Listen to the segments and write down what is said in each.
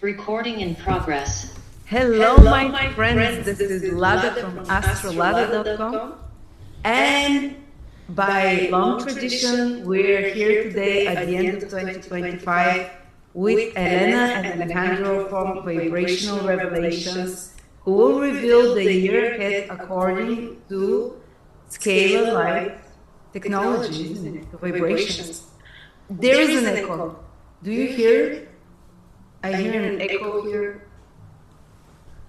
Recording in progress. Hello, my friends. This is Lada from Astrology.com. And by long tradition, we're here today at the end of 2025 with Elena and Alejandro from Vibrational Revelations, who will reveal the year ahead according to scalar light technology, isn't it? The vibrations. There is an echo. Do you hear it? I hear an echo here.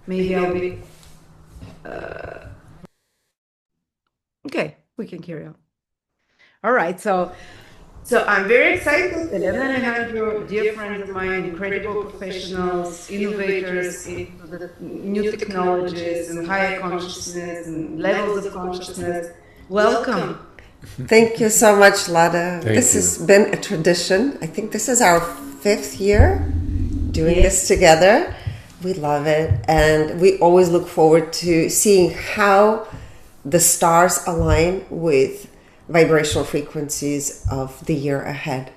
Maybe I'll be... Okay, we can carry on. All right, so I'm very excited. Elena and Alejandro, dear friends of mine, incredible professionals, innovators into the new technologies and higher consciousness and levels of consciousness. Welcome. Thank you so much, Lada. This has been a tradition. I think this is our 5th year doing this together. We love it. And we always look forward to seeing how the stars align with vibrational frequencies of the year ahead.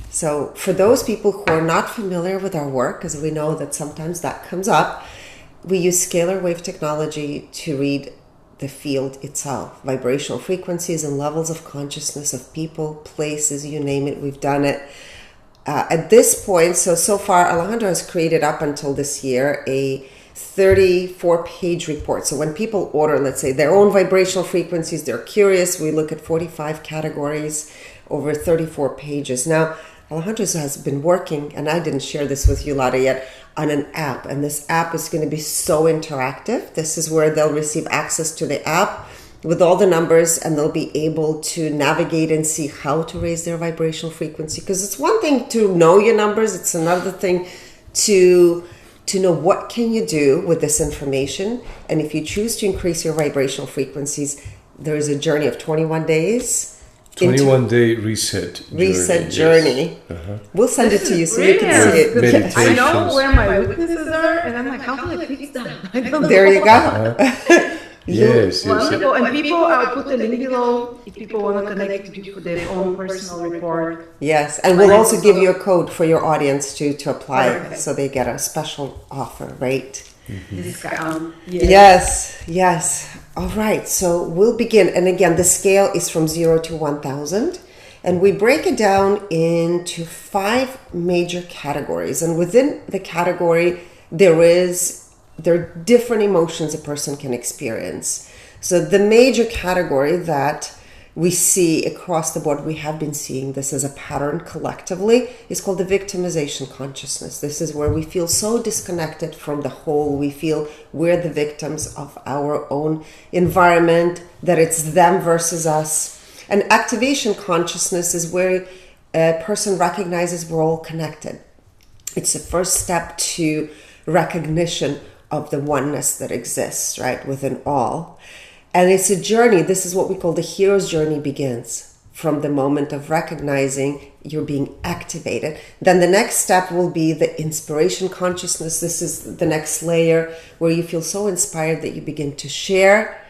So for those people who are not familiar with our work, because we know that sometimes that comes up, we use scalar wave technology to read the field itself, vibrational frequencies and levels of consciousness of people, places, you name it, we've done it. At this point, so far, Alejandro has created up until this year a 34-page report. So when people order, let's say, their own vibrational frequencies, they're curious, we look at 45 categories over 34 pages. Now, Alejandro has been working, and I didn't share this with you, Lada, yet, on an app. And this app is going to be so interactive. This is where they'll receive access to the app with all the numbers, and they'll be able to navigate and see how to raise their vibrational frequency. Because it's one thing to know your numbers, it's another thing to know what can you do with this information. And if you choose to increase your vibrational frequencies, there is a journey of 21 days. 21-day reset journey. Yes. Uh-huh. We'll send it to you so you can see it. Meditations. I know where my weaknesses are, and I'm like, how do I fix them? I don't know. There you go. Yes. Wonderful. And people, I'll put the link below if people want to connect with you for their own personal report. Yes, and we'll also give you a code for your audience to apply, Perfect. so they get a special offer, right? Discount. Yes. All right, so we'll begin. And again, the scale is from 0 to 1,000. And we break it down into 5 major categories. And within the category, there are different emotions a person can experience. So the major category that we see across the board, we have been seeing this as a pattern collectively, is called the victimization consciousness. This is where we feel so disconnected from the whole. We feel we're the victims of our own environment, that it's them versus us. And activation consciousness is where a person recognizes we're all connected. It's the first step to recognition of the oneness that exists, right, within all. And it's a journey. This is what we call the hero's journey begins from the moment of recognizing you're being activated. Then the next step will be the inspiration consciousness. This is the next layer where you feel so inspired that you begin to share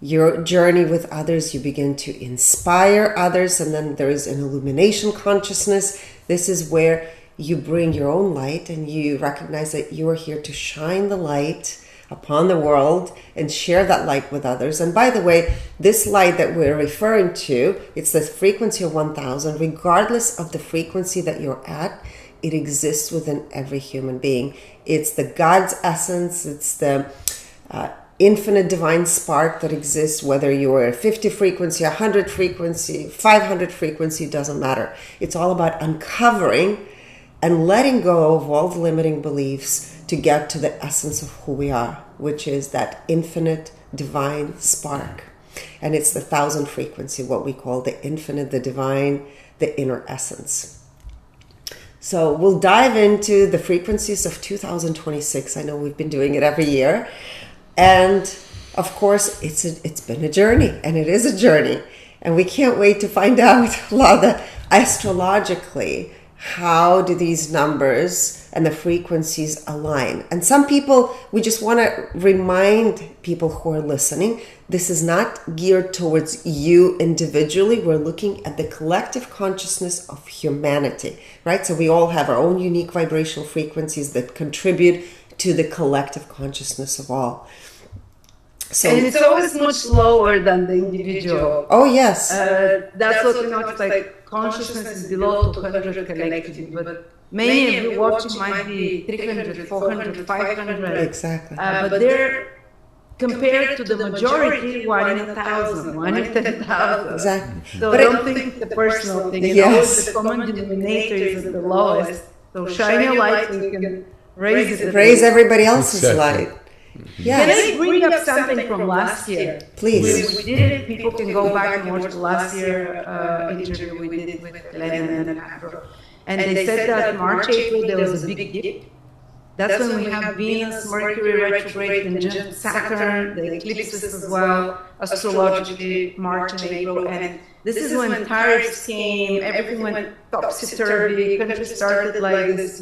your journey with others. You begin to inspire others. And then there is an illumination consciousness. This is where you bring your own light and you recognize that you are here to shine the light upon the world and share that light with others. And by the way, this light that we're referring to, it's the frequency of 1,000. Regardless of the frequency that you're at, it exists within every human being. It's the God's essence. It's the infinite divine spark that exists, whether you're a 50 frequency, 100 frequency, 500 frequency, doesn't matter. It's all about uncovering and letting go of all the limiting beliefs to get to the essence of who we are, which is that infinite divine spark. And it's the 1,000 frequency, what we call the infinite, the divine, the inner essence. So we'll dive into the frequencies of 2026. I know we've been doing it every year. And of course, it's been a journey, and it is a journey. And we can't wait to find out, Lada, astrologically, how do these numbers and the frequencies align? And some people, we just want to remind people who are listening this is not geared towards you individually. We're looking at the collective consciousness of humanity, right? So we all have our own unique vibrational frequencies that contribute to the collective consciousness of all. So, and it's always much lower than the individual. oh yes, That's what it's like. Consciousness is below 200 collectively, but many of you watching might be 300, 400, 500. exactly. But they're compared to the majority, 1 in 1,000, 1 in 10,000. Exactly. So But don't think it's a personal thing. Yes. Always the common denominator is at the lowest. So shine your light so you can raise it. Raise everybody else's Exactly. light. Can Yes, I bring up something from last year? please. We did it. People can go back and watch the last year interview we did with Lada and Afro. And they said that March, April, there was a big dip. That's when we have Venus, Mercury retrograde, and Saturn, the eclipses as well, astrologically, March and April. And this is when tariffs came, everything went topsy-turvy, countries started like this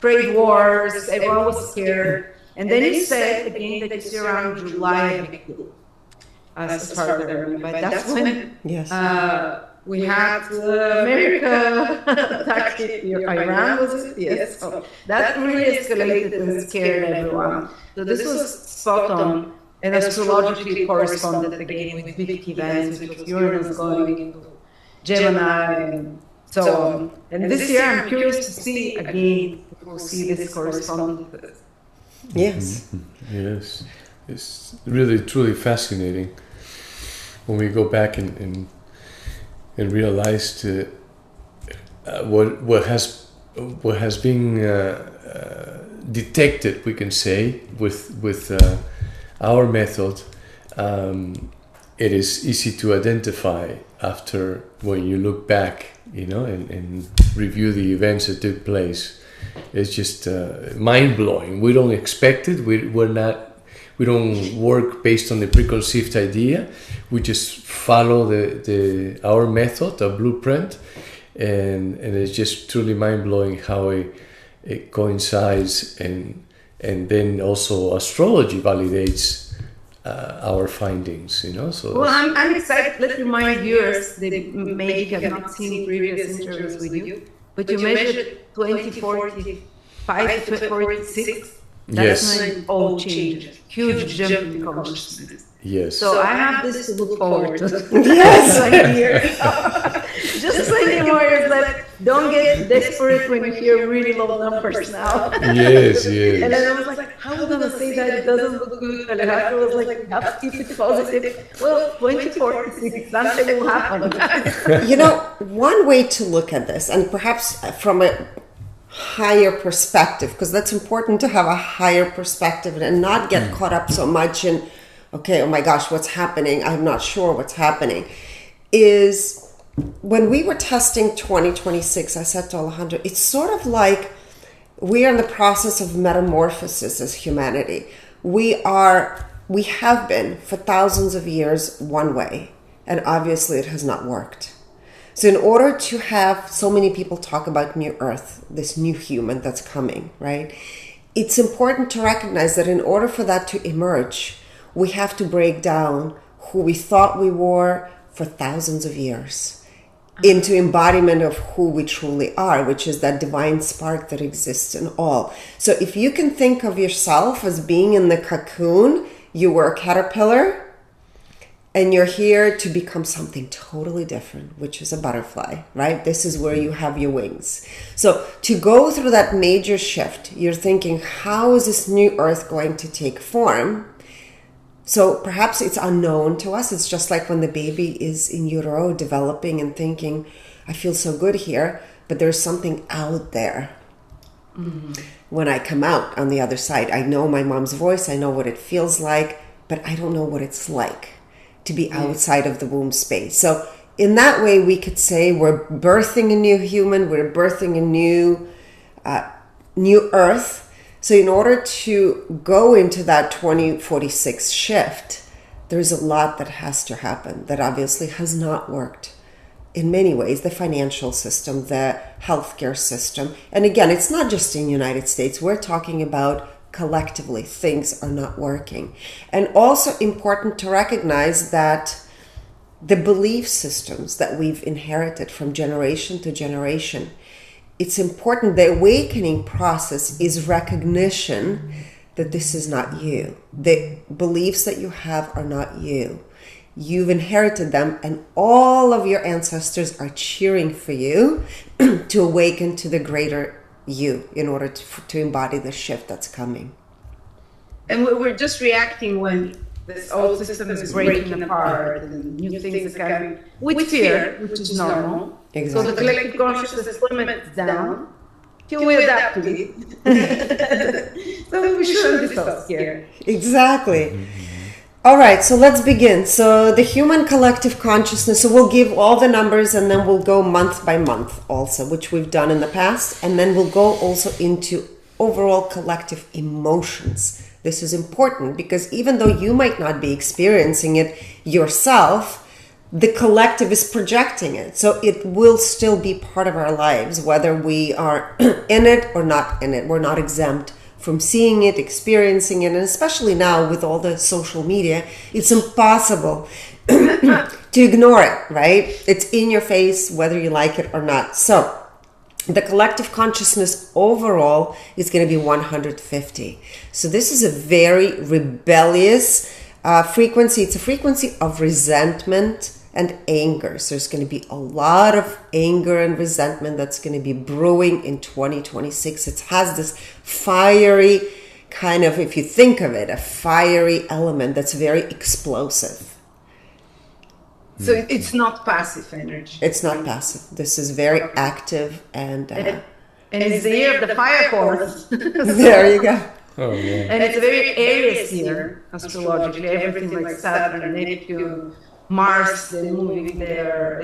trade wars, everyone was scared. And then he said again that it's around July a big deal, as far as I remember. But that's when Yes. we had America attack Iran, was it? Yes. So that really escalated and scared everyone. So this was spot on and astrologically corresponded again with big events, which was Uranus going into Gemini and so on. And this year I'm curious to see again if we'll see this correspond with this. Yes. Yes, it's really truly fascinating when we go back and realize what has been detected, we can say, with our method. It is easy to identify after when you look back, and review the events that took place. It's just mind blowing. We don't expect it. We don't work based on the preconceived idea. We just follow our method, our blueprint, and it's just truly mind blowing how it coincides, and then also astrology validates our findings. So well, I'm excited. Let's remind viewers, they maybe have not seen previous interviews with you, but you measured 2045 to 46. That's when all changes. Huge jump in consciousness. yes. So I have this to look forward to. Yes. Just like Warriors, like, don't get desperate when you hear really low numbers now. Yes, And yes. then I was like, how are we going to say that it doesn't look good? And I was like, you have to keep it positive. Well, 2046, something will happen. One way to look at this, and perhaps from a higher perspective, because that's important to have a higher perspective and not get caught up so much in, okay, oh my gosh, what's happening? I'm not sure what's happening. Is when we were testing 2026, I said to Alejandro, it's sort of like we are in the process of metamorphosis as humanity. We have been for thousands of years one way, and obviously it has not worked. So in order to have so many people talk about new earth, this new human that's coming, right? It's important to recognize that in order for that to emerge, we have to break down who we thought we were for thousands of years into embodiment of who we truly are, which is that divine spark that exists in all. So if you can think of yourself as being in the cocoon, you were a caterpillar, and you're here to become something totally different, which is a butterfly, right? This is where you have your wings. So to go through that major shift, you're thinking, how is this new earth going to take form? So perhaps it's unknown to us. It's just like when the baby is in utero developing and thinking, I feel so good here, but there's something out there. Mm-hmm. When I come out on the other side, I know my mom's voice, I know what it feels like, but I don't know what it's like to be outside of the womb space. So in that way, we could say we're birthing a new human, we're birthing a new earth. So in order to go into that 2046 shift, there's a lot that has to happen that obviously has not worked in many ways. The financial system, the healthcare system. And again, it's not just in the United States. We're talking about collectively things are not working. And also important to recognize that the belief systems that we've inherited from generation to generation, it's important. The awakening process is recognition that this is not you. The beliefs that you have are not you. You've inherited them, and all of your ancestors are cheering for you to awaken to the greater you in order to embody the shift that's coming. And we're just reacting when this old system is breaking apart and new things are coming with fear, which is normal. Exactly. So the collective consciousness limits down till we adapt to it. So we shouldn't be so scared. Exactly. All right, so let's begin. So the human collective consciousness, so we'll give all the numbers and then we'll go month by month also, which we've done in the past. And then we'll go also into overall collective emotions. This is important because even though you might not be experiencing it yourself, the collective is projecting it. So it will still be part of our lives, whether we are in it or not in it. We're not exempt from seeing it, experiencing it, and especially now with all the social media, it's impossible to ignore it, right? It's in your face, whether you like it or not. So the collective consciousness overall is going to be 150. So this is a very rebellious frequency. It's a frequency of resentment and anger. So there's going to be a lot of anger and resentment that's going to be brewing in 2026. It has this fiery kind of, if you think of it, a fiery element that's very explosive. So it's not passive energy. It's not passive. This is very active and it's the year of the fire force. there you go. Oh, yeah. And it's a very Aries year, astrologically. Everything like Saturn, Neptune, Mars, they're moving there.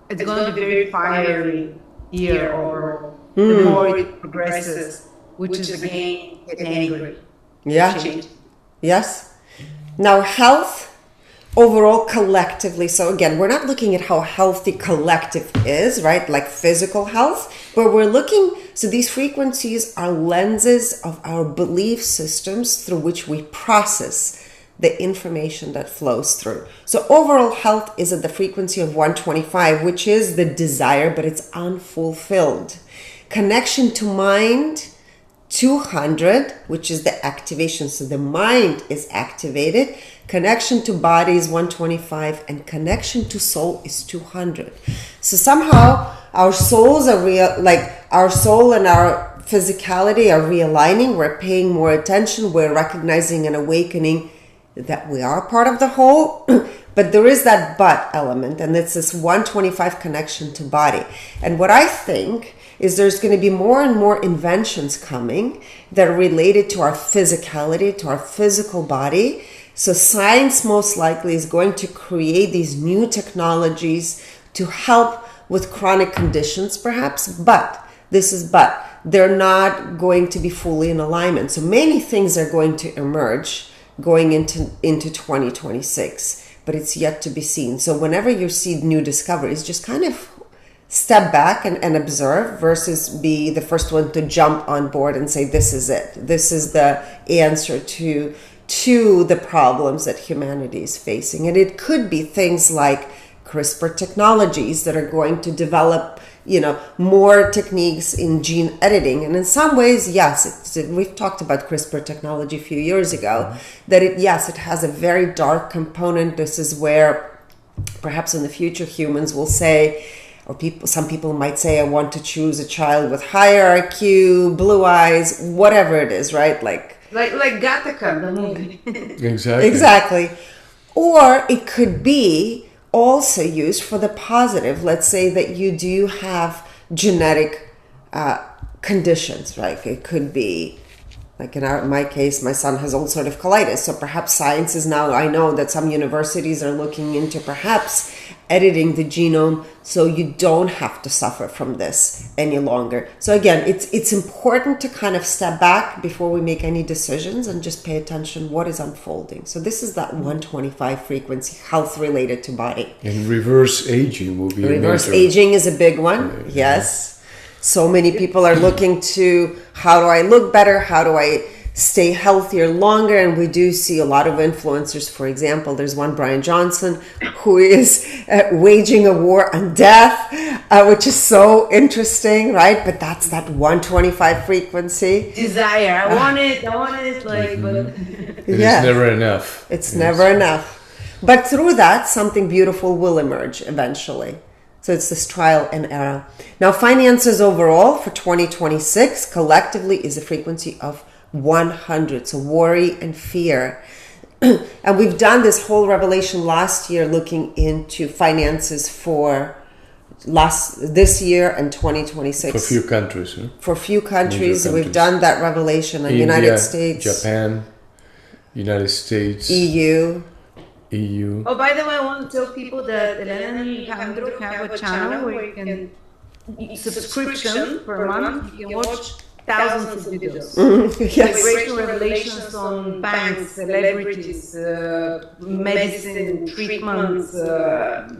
It's going to be a very fiery year overall. The more it progresses, which is again getting angry. Yeah. Change. Yes. Now, health overall collectively. So again, we're not looking at how healthy collective is, right? Like physical health, but we're looking, so these frequencies are lenses of our belief systems through which we process the information that flows through. So overall health is at the frequency of 125, which is the desire, but it's unfulfilled. Connection to mind, 200, which is the activation. So the mind is activated. Connection to body is 125, and connection to soul is 200. So somehow our souls are our soul and our physicality are realigning. We're paying more attention. We're recognizing and awakening that we are part of the whole, but there is that but element, and it's this 125 connection to body. And what I think is there's going to be more and more inventions coming that are related to our physicality, to our physical body. So science most likely is going to create these new technologies to help with chronic conditions perhaps, but they're not going to be fully in alignment. So many things are going to emerge going into 2026, but it's yet to be seen. So whenever you see new discoveries, just kind of step back and observe versus be the first one to jump on board and say, this is it. This is the answer to the problems that humanity is facing. And it could be things like CRISPR technologies that are going to develop, more techniques in gene editing. And in some ways, yes, we've talked about CRISPR technology a few years ago, that it has a very dark component. This is where perhaps in the future humans will say, or some people might say, I want to choose a child with higher IQ, blue eyes, whatever it is, right? Like Gattaca, the movie. Exactly. Or it could be also used for the positive. Let's say that you do have genetic conditions, right? It could be, like in my case, my son has ulcerative colitis. So perhaps science is now, I know that some universities are looking into perhaps editing the genome so you don't have to suffer from this any longer. So again, it's important to kind of step back before we make any decisions and just pay attention what is unfolding. So this is that 125 frequency, health related to body. And reverse aging will be reverse aging is a big one. Yes. So many people are looking to, how do I look better? How do I stay healthier longer. And we do see a lot of influencers. For example, there's one, Brian Johnson, who is waging a war on death, which is so interesting, right? But that's that 125 frequency. Desire. I want it, like, but... It is never enough. It's never enough. But through that, something beautiful will emerge eventually. So it's this trial and error. Now, finances overall for 2026 collectively is a frequency of 100. So worry and fear. And we've done this whole revelation last year looking into finances for this year and 2026. For a few countries. Huh? For a few countries. We've done that revelation in United States. Japan, United States. EU. Oh, by the way, I want to tell people that Elena and Alejandro have a channel where you can subscription per month. You can watch thousands of videos. Yes. Vibrational revelations on banks, celebrities, medicine, treatments,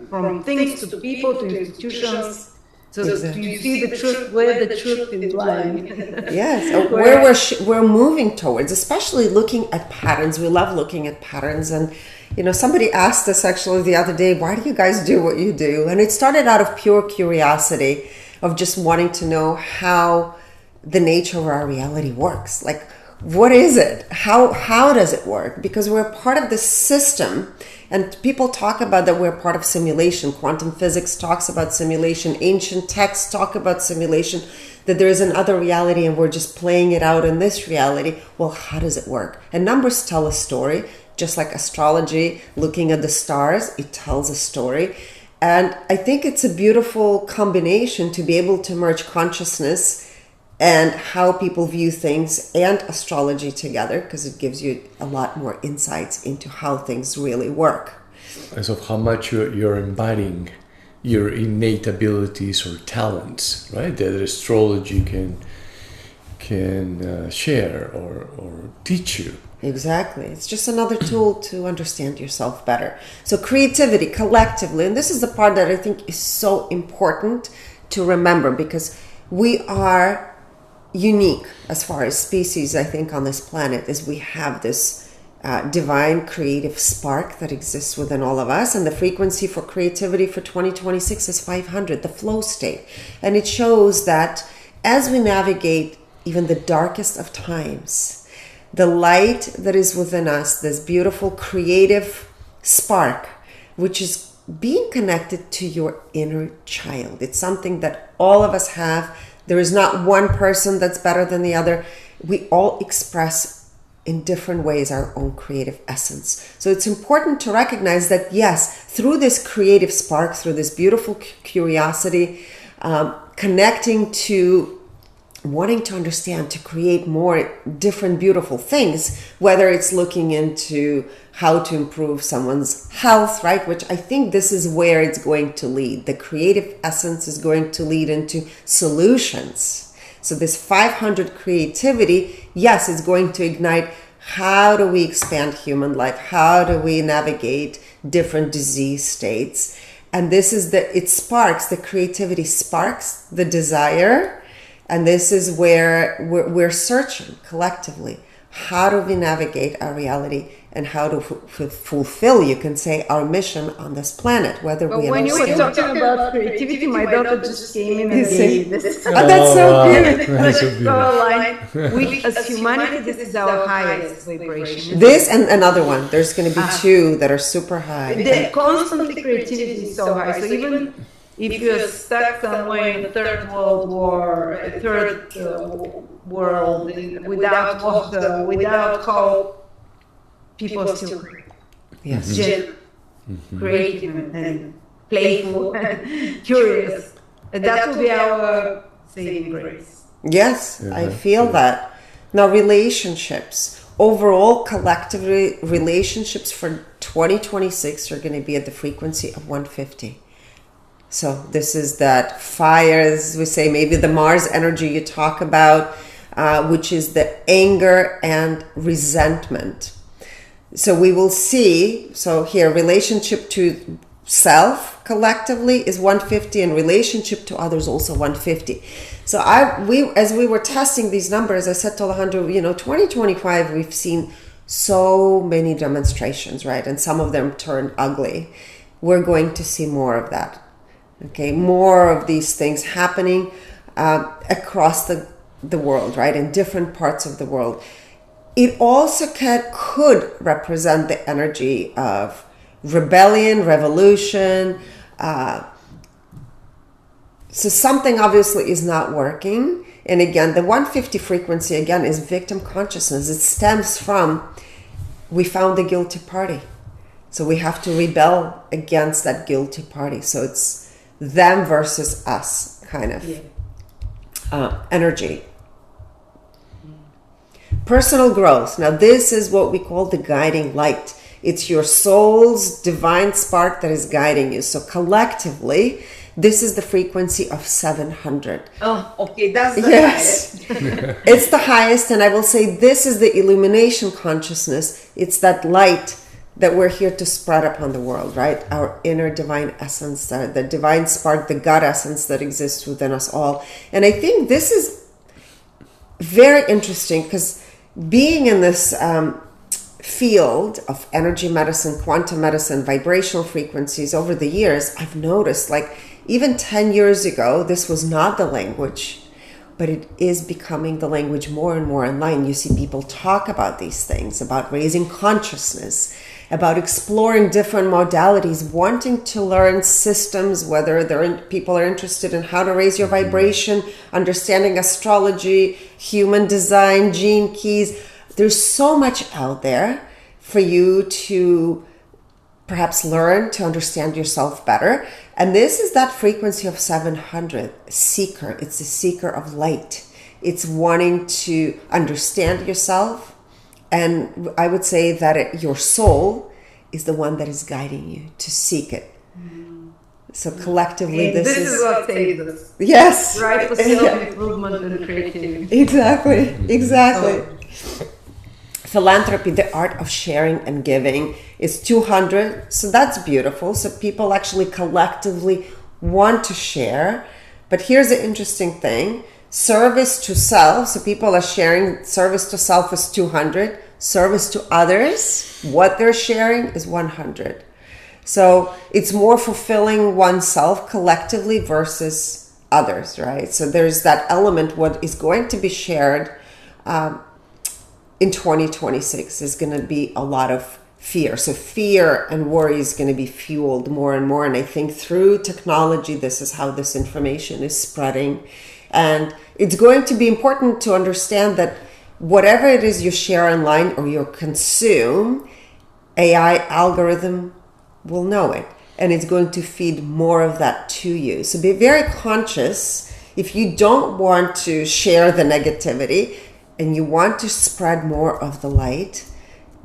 from things to people to institutions. So do you see the truth where the truth is lying? Yes, where we're moving towards, especially looking at patterns. We love looking at patterns. And, you know, somebody asked us actually the other day, why do you guys do what you do? And it started out of pure curiosity of just wanting to know how the nature of our reality works. Like, what is it? How does it work? Because we're part of this system. And people talk about that we're part of simulation. Quantum physics talks about simulation. Ancient texts talk about simulation, that there is another reality and we're just playing it out in this reality. Well, how does it work? And numbers tell a story, just like astrology, looking at the stars, it tells a story. And I think it's a beautiful combination to be able to merge consciousness and how people view things and astrology together, because it gives you a lot more insights into how things really work. As of how much you're embodying your innate abilities or talents, right? That astrology can share or teach you. Exactly. It's just another tool to understand yourself better. So creativity collectively, and this is the part that I think is so important to remember, because we are unique as far as species, I think, on this planet, is we have this divine creative spark that exists within all of us. And the frequency for creativity for 2026 is 500, the flow state. And it shows that as we navigate even the darkest of times, the light that is within us, this beautiful creative spark, which is being connected to your inner child. It's something that all of us have. There is not one person that's better than the other. We all express in different ways our own creative essence. So it's important to recognize that, yes, through this creative spark, through this beautiful curiosity, connecting to wanting to understand, to create more different beautiful things, whether it's looking into how to improve someone's health, right? Which I think this is where it's going to lead. The creative essence is going to lead into solutions. So this 500 creativity, yes, it's going to ignite how do we expand human life? How do we navigate different disease states? And this is it sparks, the creativity sparks the desire. And this is where we're searching collectively. How do we navigate our reality and how to fulfill, you can say, our mission on this planet? Whether but we when you were talking about creativity, my daughter just came in and see? this. Oh, that's so good. That's so beautiful. We, as humanity, this is our highest vibration. This and another one. There's going to be two that are super high. The constantly creativity is so high. So even if you're stuck somewhere in the third world war, third world, without water, without coal, people are still Yes. creative and playful and curious. And that will be our saving grace. Yes, I feel that. Now, relationships. Overall, collective relationships for 2026 are going to be at the frequency of 150. So this is that fire, as we say, maybe the Mars energy you talk about, which is the anger and resentment. So we will see, so here, relationship to self collectively is 150, and relationship to others also 150. So as we were testing these numbers, I said to Alejandro, 2025, we've seen so many demonstrations, right? And some of them turned ugly. We're going to see more of that. Okay, more of these things happening across the world, right? In different parts of the world. It also could represent the energy of rebellion, revolution. So something obviously is not working. And again, the 150 frequency, again, is victim consciousness. It stems from, we found the guilty party. So we have to rebel against that guilty party. So it's them versus us kind of energy. Personal growth. Now, this is what we call the guiding light. It's your soul's divine spark that is guiding you. So collectively, this is the frequency of 700. Oh, okay, that's the highest. It's the highest, and I will say this is the illumination consciousness. It's that light that we're here to spread upon the world, right? Our inner divine essence, the divine spark, the God essence that exists within us all. And I think this is very interesting because being in this field of energy medicine, quantum medicine, vibrational frequencies over the years, I've noticed, like, even 10 years ago, this was not the language, but it is becoming the language more and more online. You see people talk about these things, about raising consciousness, about exploring different modalities, wanting to learn systems, whether people are interested in how to raise your vibration, understanding astrology, human design, gene keys. There's so much out there for you to perhaps learn to understand yourself better. And this is that frequency of 700, seeker. It's the seeker of light. It's wanting to understand yourself. And I would say that your soul is the one that is guiding you to seek it. So collectively, this is what saves us. Yes. Right, for self-improvement and creativity. Exactly. Philanthropy, the art of sharing and giving, is 200. So that's beautiful. So people actually collectively want to share. But here's the interesting thing. Service to self. So people are sharing. Service to self is 200. Service to others, what they're sharing, is 100. So it's more fulfilling oneself collectively versus others, right? So there's that element. What is going to be shared in 2026 is going to be a lot of fear. So fear and worry is going to be fueled more and more. And I think through technology, this is how this information is spreading. And it's going to be important to understand that whatever it is you share online or you consume, AI algorithm will know it. And it's going to feed more of that to you. So be very conscious. If you don't want to share the negativity and you want to spread more of the light,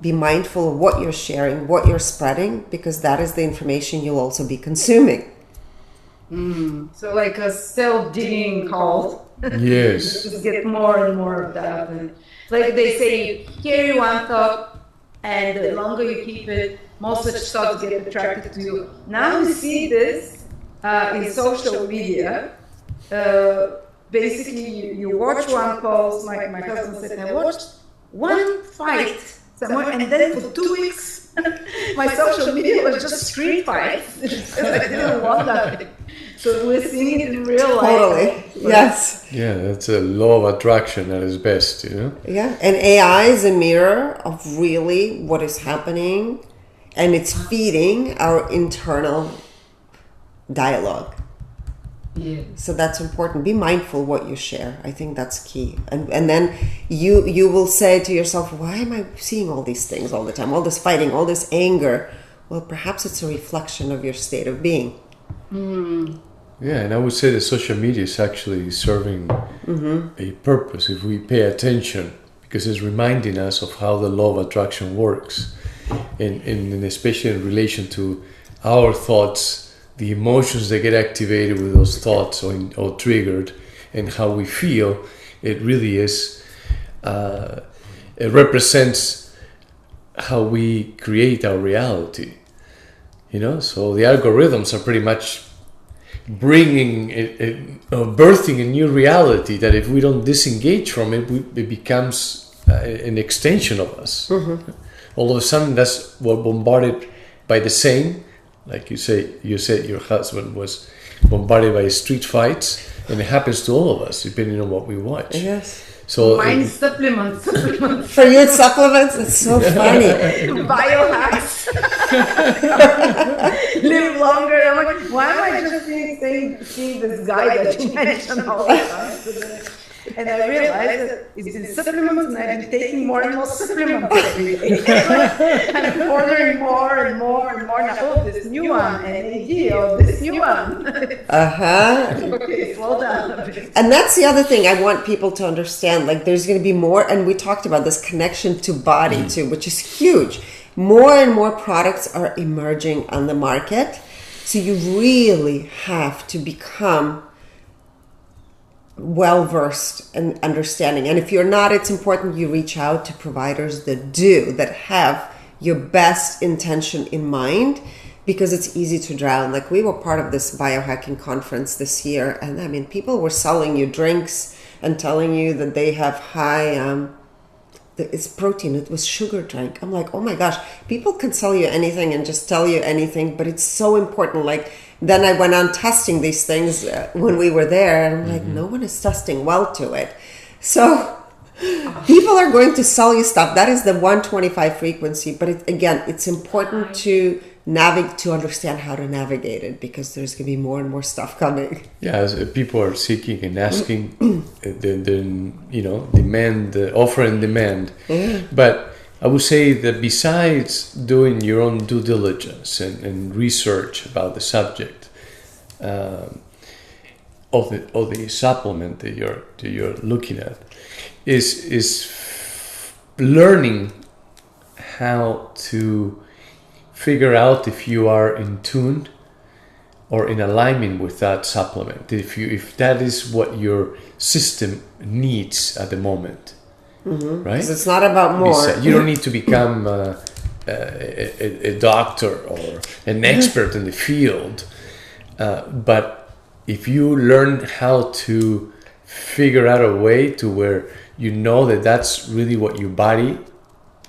be mindful of what you're sharing, what you're spreading, because that is the information you'll also be consuming. So like a self-digging cult. Yes. Just get more and more of that. And like they say, you carry one thought, and the longer you keep it, more such thoughts get attracted to you. Now we see this in social media. Basically, you watch one post. My husband said, I watched one fight somewhere, and then for 2 weeks, my social media was just street fights. I didn't want that. So we're seeing it in real life. Totally. Yes. Yeah, that's a law of attraction at its best, you know? Yeah. And AI is a mirror of really what is happening, and it's feeding our internal dialogue. Yeah. So that's important. Be mindful what you share. I think that's key. And then you will say to yourself, why am I seeing all these things all the time? All this fighting, all this anger. Well, perhaps it's a reflection of your state of being. Yeah, and I would say that social media is actually serving a purpose if we pay attention, because it's reminding us of how the law of attraction works, and especially in relation to our thoughts, the emotions that get activated with those thoughts or triggered, and how we feel. It really is, it represents how we create our reality. you know. So the algorithms are pretty much bringing birthing a new reality that if we don't disengage from it, it becomes an extension of us. All of a sudden, that's what bombarded by the same, like you said your husband was bombarded by street fights, and it happens to all of us depending on what we watch. Yes. So Mine supplements. For you, it's supplements. It's so funny. Biohacks. Live longer. I'm like, why am I just seeing this guy that you mentioned all the time? And I realized that it's in supplements, and I've been taking more and more supplements every day. And I'm ordering more and more and more. Now, oh, this new one, NAD, oh, this new one. Okay, slow down a bit. And that's the other thing I want people to understand. Like, there's going to be more, and we talked about this connection to body too, which is huge. More and more products are emerging on the market. So you really have to become well-versed and understanding. And if you're not, it's important you reach out to providers that have your best intention in mind, because it's easy to drown. Like, we were part of this biohacking conference this year, and I mean, people were selling you drinks and telling you that they have high it's protein, it was sugar drink. I'm like, oh my gosh, people can sell you anything and just tell you anything, but it's so important. Like, then I went on testing these things when we were there, and I'm like, no one is testing well to it. So people are going to sell you stuff. That is the 125 frequency. But it's important to understand how to navigate it, because there's going to be more and more stuff coming. yeah, as people are seeking and asking, demand, offer and demand. But I would say that besides doing your own due diligence and research about the subject of the supplement that you're looking at, is learning how to figure out if you are in tune or in alignment with that supplement, if that is what your system needs at the moment. Right? Because it's not about more. You don't need to become a doctor or an expert in the field, but if you learn how to figure out a way to where you know that that's really what your body,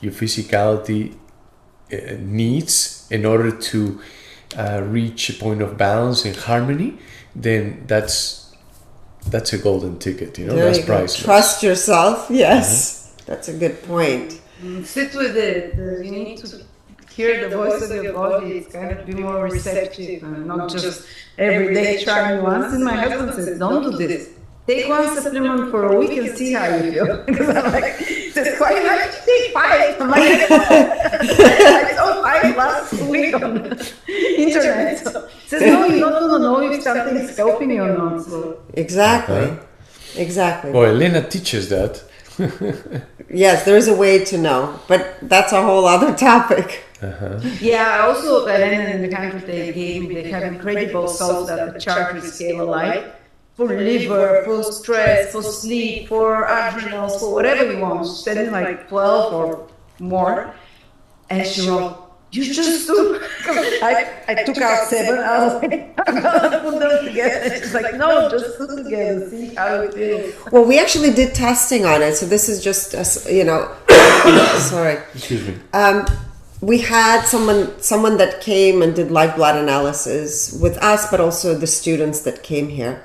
your physicality needs in order to reach a point of balance and harmony, then that's a golden ticket, that's priceless. Trust yourself. Yes, that's a good point. Sit with it. You need to hear the voice of your body. It's kind of be more receptive and not just every day trying once. And my husband says, don't do this. Take one supplement for a week and see how you feel. Because I'm like, it's quite nice to take 5. I'm like, I saw 5 last week on the internet. So he says, no, you're not going to know if something's helping you or not. So. Exactly. Well, Elena teaches that. Yes, there's a way to know, but that's a whole other topic. Yeah, also, Elena in the country they gave me, they have incredible salts that the chart scale alike. For liver, for stress, for sleep, for adrenals, for whatever you want. She said like 12 or more. And she wrote, you just took... I took out 7. I was like, I'm going to put them together. She's like, no, just put together, see how it feels. Well, we actually did testing on it. So this is just, sorry. Excuse me. We had someone that came and did live blood analysis with us, but also the students that came here.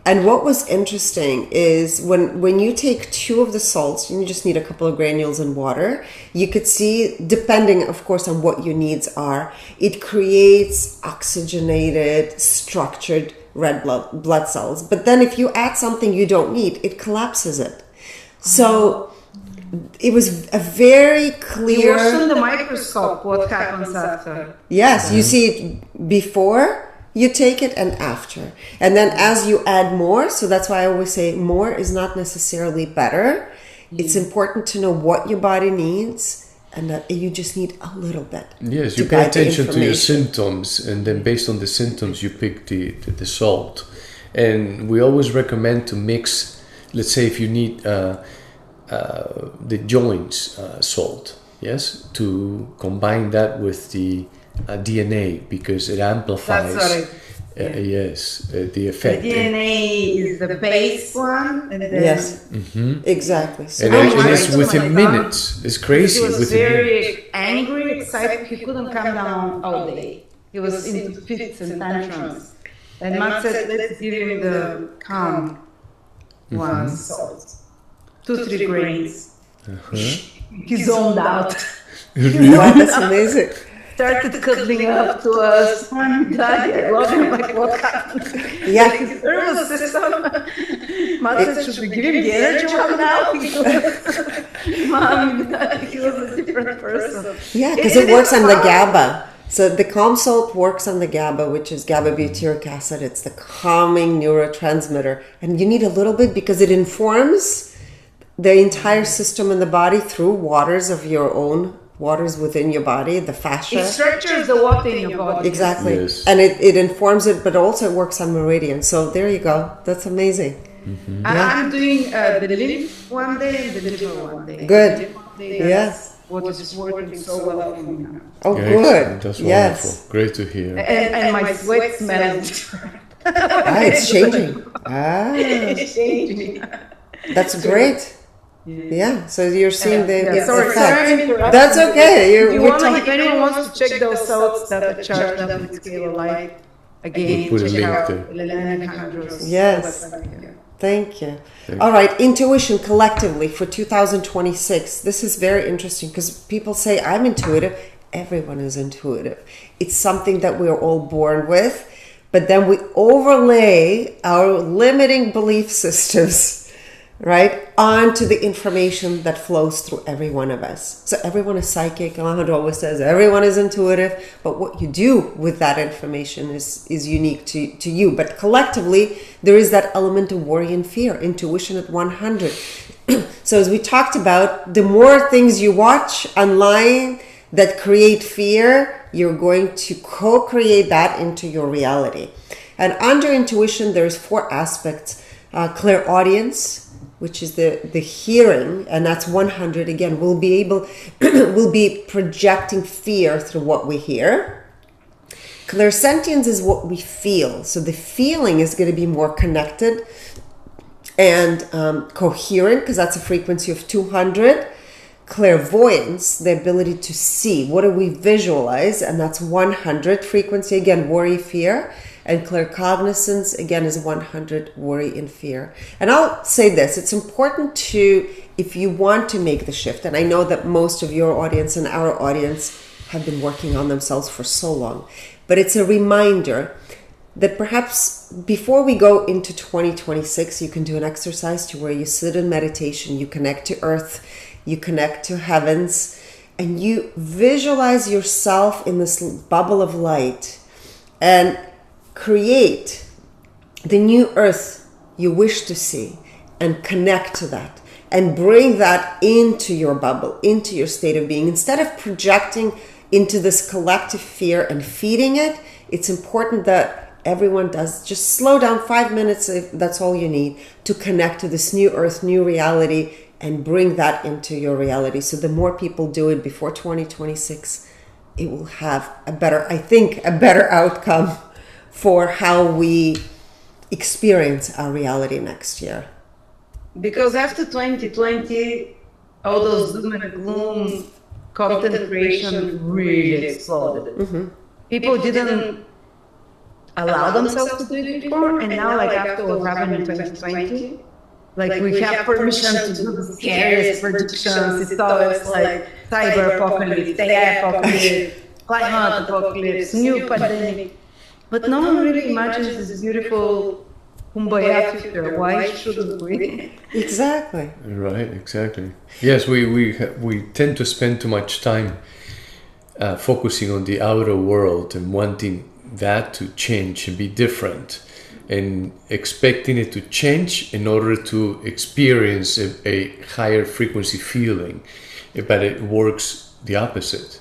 And what was interesting is when you take 2 of the salts, you just need a couple of granules and water, you could see, depending, of course, on what your needs are, it creates oxygenated, structured red blood cells. But then if you add something you don't need, it collapses it. So it was a very clear... You watch on the microscope what happens after. Yes, you see it before... You take it and after. And then as you add more, so that's why I always say more is not necessarily better. It's important to know what your body needs and that you just need a little bit. Yes, you pay attention to your symptoms, and then based on the symptoms you pick the salt. And we always recommend to mix, let's say if you need the joints salt, yes, to combine that with the DNA because it amplifies. That's what The effect. The DNA is the base one, and then Yes, exactly. So And it's within minutes. It's crazy. he was Within minutes. very angry, excited. He couldn't calm down all day. He was into fits and tantrums. And Matt said, let's give him the calm one salt. 2-3 grains. He zoned out. wow, that's amazing. Started cuddling up to us. I'm Daddy, I love him. Like, what happened? Yeah. His nervous system. Matt said, should we give him the energy one now? Mom, he was a different person. Yeah, because it works on the GABA. So the calm salt works on the GABA, which is GABA butyric acid. It's the calming neurotransmitter. And you need a little bit because it informs the entire system in the body through waters of your own, waters within your body, the fascia. It structures the water in your body. Exactly. Yes. And it informs it, but also it works on meridian. So there you go. That's amazing. I'm doing the lymph one day and the liver one day. Good. The liver one day, Yeah. that's what is working so well for me now. Oh, Excellent. good. That's yes. wonderful. Great to hear. And my sweat smells. It's changing. It's changing. That's great. Yeah. So you're seeing the Sorry, effect. That's okay. If anyone wants to check those salts that are charged up with scale of light, again, We'll put a check link out there. Elena Alejandro's Yes. website. Thank you. All right, intuition collectively for 2026. This is very interesting because people say, I'm intuitive. Everyone is intuitive. It's something that we're all born with, but then we overlay our limiting belief systems, right, onto the information that flows through every one of us. So everyone is psychic. Alejandro always says everyone is intuitive, but what you do with that information is unique to you. But collectively, there is that element of worry and fear, intuition at 100. So as we talked about, the more things you watch online that create fear, you're going to co-create that into your reality. And under intuition, there's 4 aspects. Clairaudience, which is the hearing, and that's 100. Again, we'll be projecting fear through what we hear. Clairsentience is what we feel. So the feeling is going to be more connected and coherent, because that's a frequency of 200. Clairvoyance, the ability to see. What do we visualize? And that's 100 frequency. Again, worry, fear. And claircognizance, again, is 100, worry and fear. And I'll say this, it's important to, if you want to make the shift, and I know that most of your audience and our audience have been working on themselves for so long, but it's a reminder that perhaps before we go into 2026, you can do an exercise to where you sit in meditation, you connect to earth, you connect to heavens, and you visualize yourself in this bubble of light and create the new earth you wish to see and connect to that and bring that into your bubble, into your state of being. Instead of projecting into this collective fear and feeding it, it's important that everyone does just slow down 5 minutes, if that's all you need, to connect to this new earth, new reality, and bring that into your reality. So the more people do it before 2026, it will have a better outcome for how we experience our reality next year. Because after 2020, all those doom and gloom content creation really exploded. Mm-hmm. People didn't allow themselves to do it before, and now, like after what happened in 2020, like we have permission to do the scariest predictions. It's always like cyber apocalypse, AI apocalypse, climate apocalypse, new pandemic. But no one really imagines this beautiful kumbaya future. Why shouldn't we? Exactly. Right, exactly. Yes, we tend to spend too much time focusing on the outer world and wanting that to change and be different, and expecting it to change in order to experience a higher frequency feeling, but it works the opposite.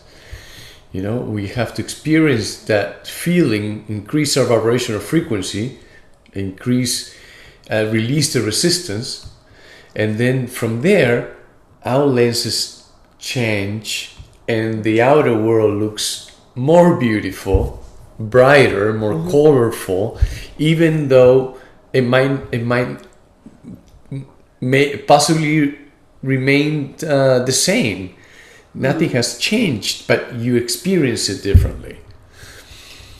You know, we have to experience that feeling, increase our vibrational frequency, release the resistance, and then from there, our lenses change and the outer world looks more beautiful, brighter, more colorful, even though it may possibly remain the same. Nothing has changed, but you experience it differently.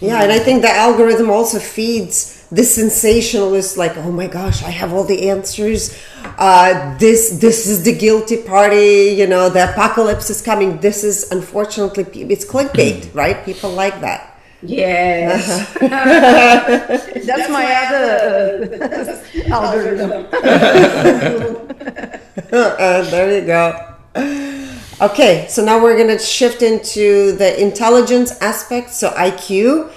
Yeah, and I think the algorithm also feeds the sensationalist, like, oh my gosh, I have all the answers. This is the guilty party. The apocalypse is coming. This is, unfortunately, it's clickbait, right? People like that. Yes. That's my other algorithm. There you go. Okay, so now we're going to shift into the intelligence aspect. So IQ,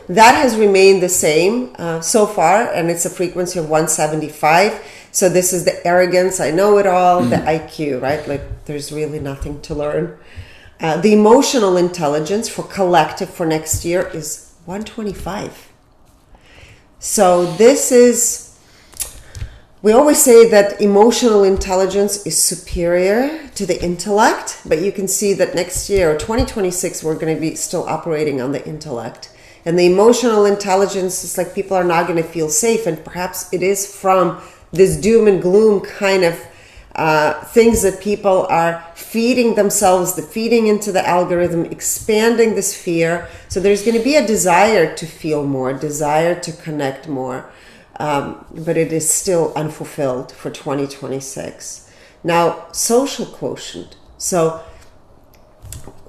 that has remained the same so far, and it's a frequency of 175. So this is the arrogance, I know it all, the IQ, right? Like there's really nothing to learn. The emotional intelligence for collective for next year is 125. So this is, we always say that emotional intelligence is superior to the intellect, but you can see that next year, or 2026, we're going to be still operating on the intellect. And the emotional intelligence is like people are not going to feel safe, and perhaps it is from this doom and gloom kind of things that people are feeding themselves, the feeding into the algorithm, expanding this fear. So there's going to be a desire to feel more, desire to connect more, but it is still unfulfilled for 2026. Now, social quotient. So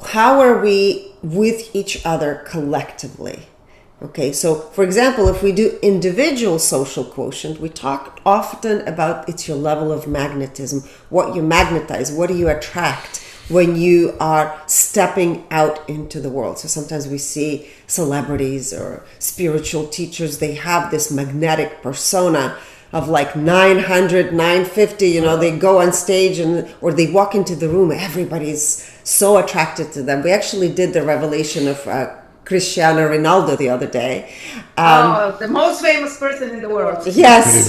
how are we with each other collectively? Okay, so for example, if we do individual social quotient, we talk often about it's your level of magnetism, what you magnetize, what do you attract when you are stepping out into the world. So sometimes we see celebrities or spiritual teachers, they have this magnetic persona of like 900, 950, they go on stage or they walk into the room, everybody's so attracted to them. We actually did the revelation of Cristiano Ronaldo the other day. The most famous person in the world. Yes.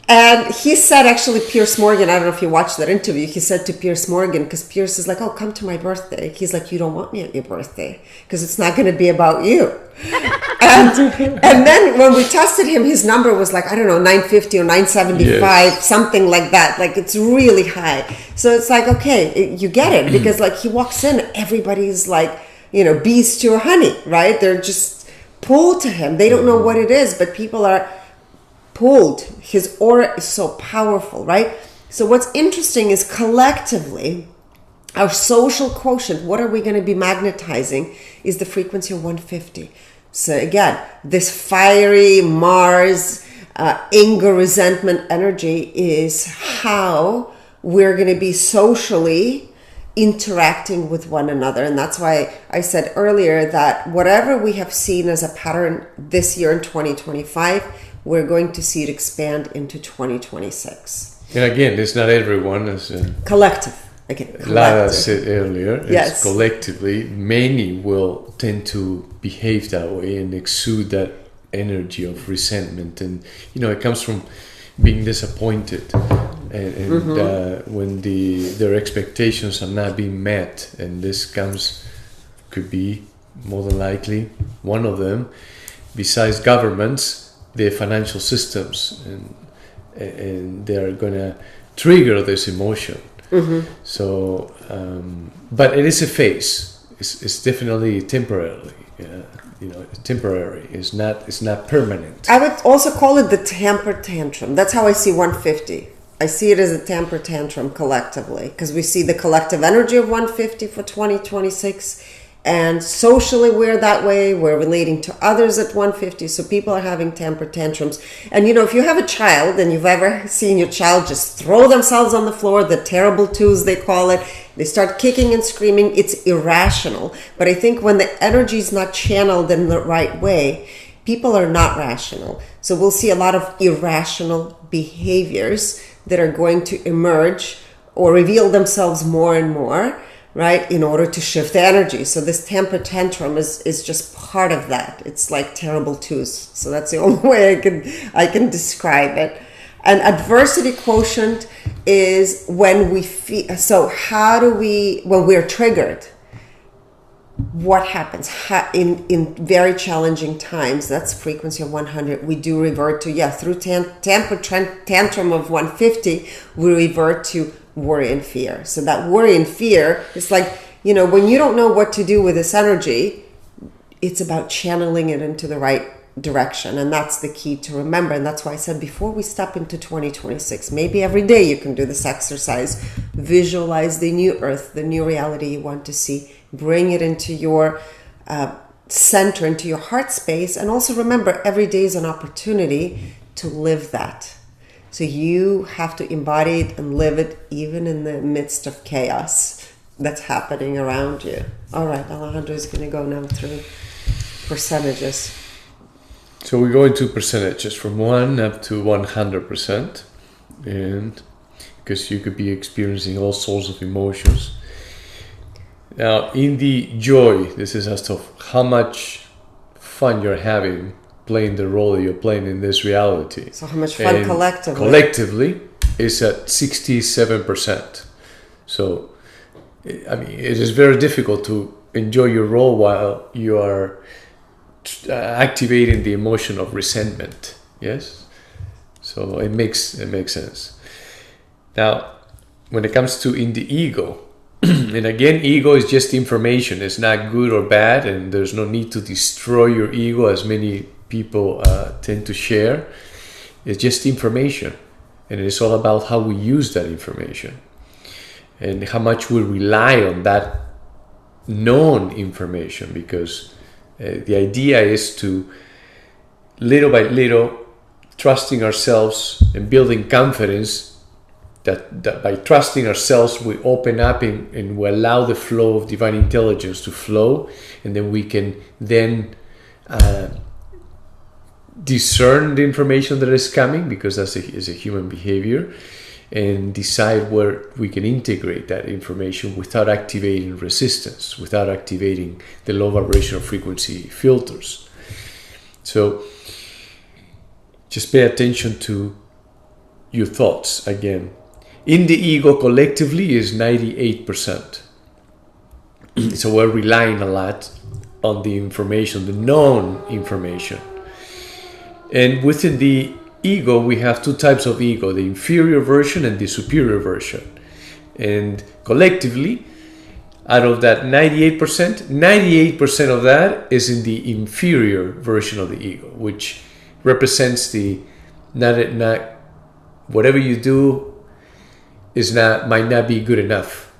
And he said, actually, Piers Morgan, I don't know if you watched that interview, he said to Piers Morgan, because Piers is like, oh, come to my birthday. He's like, you don't want me at your birthday because it's not going to be about you. and then when we tested him, his number was like, I don't know, 950 or 975, yes, something like that. Like it's really high. So it's like, okay, you get it, because like he walks in, everybody's like, bees to honey, right? They're just pulled to him. They don't know what it is, but people are pulled. His aura is so powerful, right? So what's interesting is collectively, our social quotient, what are we going to be magnetizing, is the frequency of 150. So again, this fiery Mars, anger, resentment energy is how we're going to be socially interacting with one another. And that's why I said earlier that whatever we have seen as a pattern this year in 2025, we're going to see it expand into 2026. And again, it's not everyone. It's collective. Again, collective. Lada said earlier, yes, it's collectively, many will tend to behave that way and exude that energy of resentment. And, it comes from being disappointed. And when their expectations are not being met, and this could be more than likely one of them, besides governments, the financial systems, and they're going to trigger this emotion. So, but it is a phase. It's definitely temporarily. Temporary. It's not permanent. I would also call it the temper tantrum. That's how I see 150. I see it as a temper tantrum collectively, because we see the collective energy of 150 for 2026, and socially we're that way. We're relating to others at 150, so people are having temper tantrums. And if you have a child and you've ever seen your child just throw themselves on the floor, the terrible twos they call it, they start kicking and screaming, it's irrational. But I think when the energy is not channeled in the right way, people are not rational. So we'll see a lot of irrational behaviors that are going to emerge or reveal themselves more and more, right, in order to shift the energy. So this temper tantrum is just part of that. It's like terrible twos. So that's the only way I can describe it. And adversity quotient is when we feel, so how do we, when we're triggered, what happens in very challenging times, that's frequency of 100, we do revert to, through temper tantrum of 150, we revert to worry and fear. So that worry and fear is like, when you don't know what to do with this energy, it's about channeling it into the right direction. And that's the key to remember. And that's why I said before we step into 2026, maybe every day you can do this exercise, visualize the new earth, the new reality you want to see, bring it into your center, into your heart space. And also remember, every day is an opportunity to live that. So you have to embody it and live it even in the midst of chaos that's happening around you. All right, Alejandro is going to go now through percentages. So we go into percentages from 1 up to 100%, and because you could be experiencing all sorts of emotions. Now, in the joy, this is as to how much fun you're having playing the role that you're playing in this reality. So how much fun and collectively? Collectively is at 67%. So, I mean, it is very difficult to enjoy your role while you are activating the emotion of resentment. Yes, so it makes sense. Now, when it comes to in the ego, and again, ego is just information. It's not good or bad, and there's no need to destroy your ego as many people tend to share. It's just information, and it's all about how we use that information and how much we rely on that known information, because the idea is to, little by little, trusting ourselves and building confidence that by trusting ourselves, we open up and we allow the flow of divine intelligence to flow, and then we can then discern the information that is coming, because that's is a human behavior, and decide where we can integrate that information without activating resistance, without activating the low vibrational frequency filters. So just pay attention to your thoughts again. In the ego, collectively, is 98%. So we're relying a lot on the information, the known information. And within the ego, we have two types of ego, the inferior version and the superior version. And collectively, out of that 98% of that is in the inferior version of the ego, which represents the not whatever you do might not be good enough.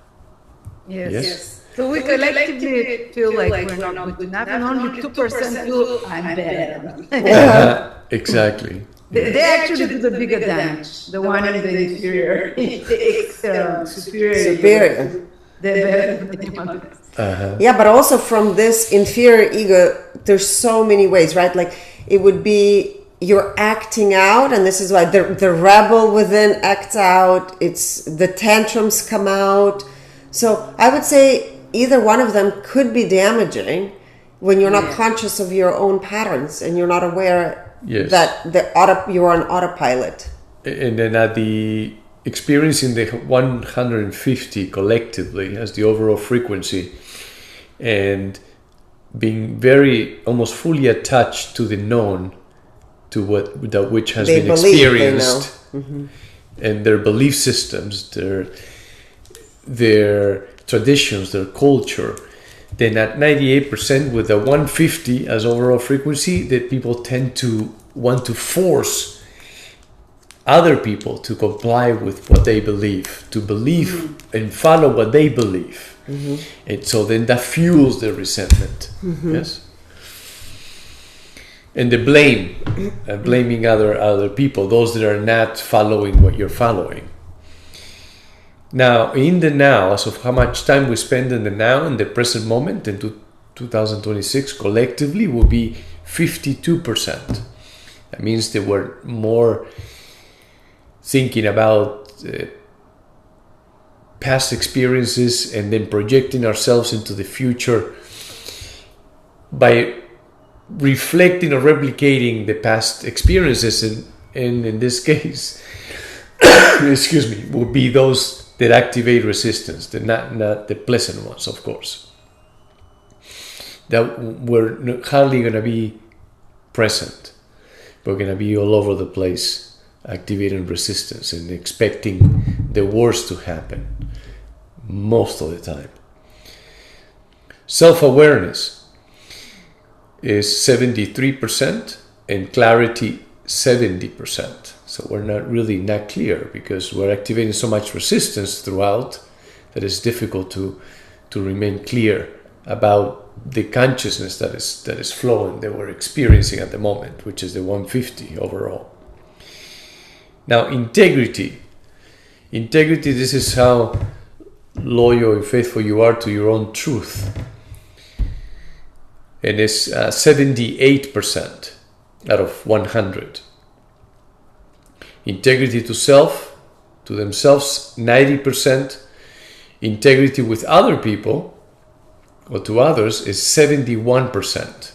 Yes. So we collectively feel like we're not good enough, and only 2% feel I'm better. Exactly. They actually do the bigger damage. The one in the inferior, the superior. They're better. Yeah, but also from this inferior ego, there's so many ways, right? Like it would be you're acting out, and this is why the rebel within acts out. It's the tantrums come out. So I would say either one of them could be damaging when you're not conscious of your own patterns and you're not aware that you're on autopilot. And then at the experiencing the 150 collectively as the overall frequency, and being very almost fully attached to the known, to which has been experienced, and their belief systems, their traditions, their culture. Then at 98% with the 150 as overall frequency, that people tend to want to force other people to comply with what they believe, to believe and follow what they believe. And so then that fuels the resentment. Yes. And the blame, blaming other people, those that are not following what you're following. Now, in the now, as of how much time we spend in the now, in the present moment, in 2026, collectively will be 52%. That means that we're more thinking about past experiences and then projecting ourselves into the future by reflecting or replicating the past experiences, and in this case, excuse me, will be those that activate resistance, not the pleasant ones, of course. that we're hardly going to be present. We're going to be all over the place, activating resistance and expecting the worst to happen most of the time. Self-awareness is 73% and clarity 70%. So we're not clear because we're activating so much resistance throughout that it's difficult to remain clear about the consciousness that is flowing, that we're experiencing at the moment, which is the 150 overall. Now, integrity, this is how loyal and faithful you are to your own truth. And it's 78% out of 100. Integrity to self, to themselves, 90%. Integrity with other people or to others is 71%.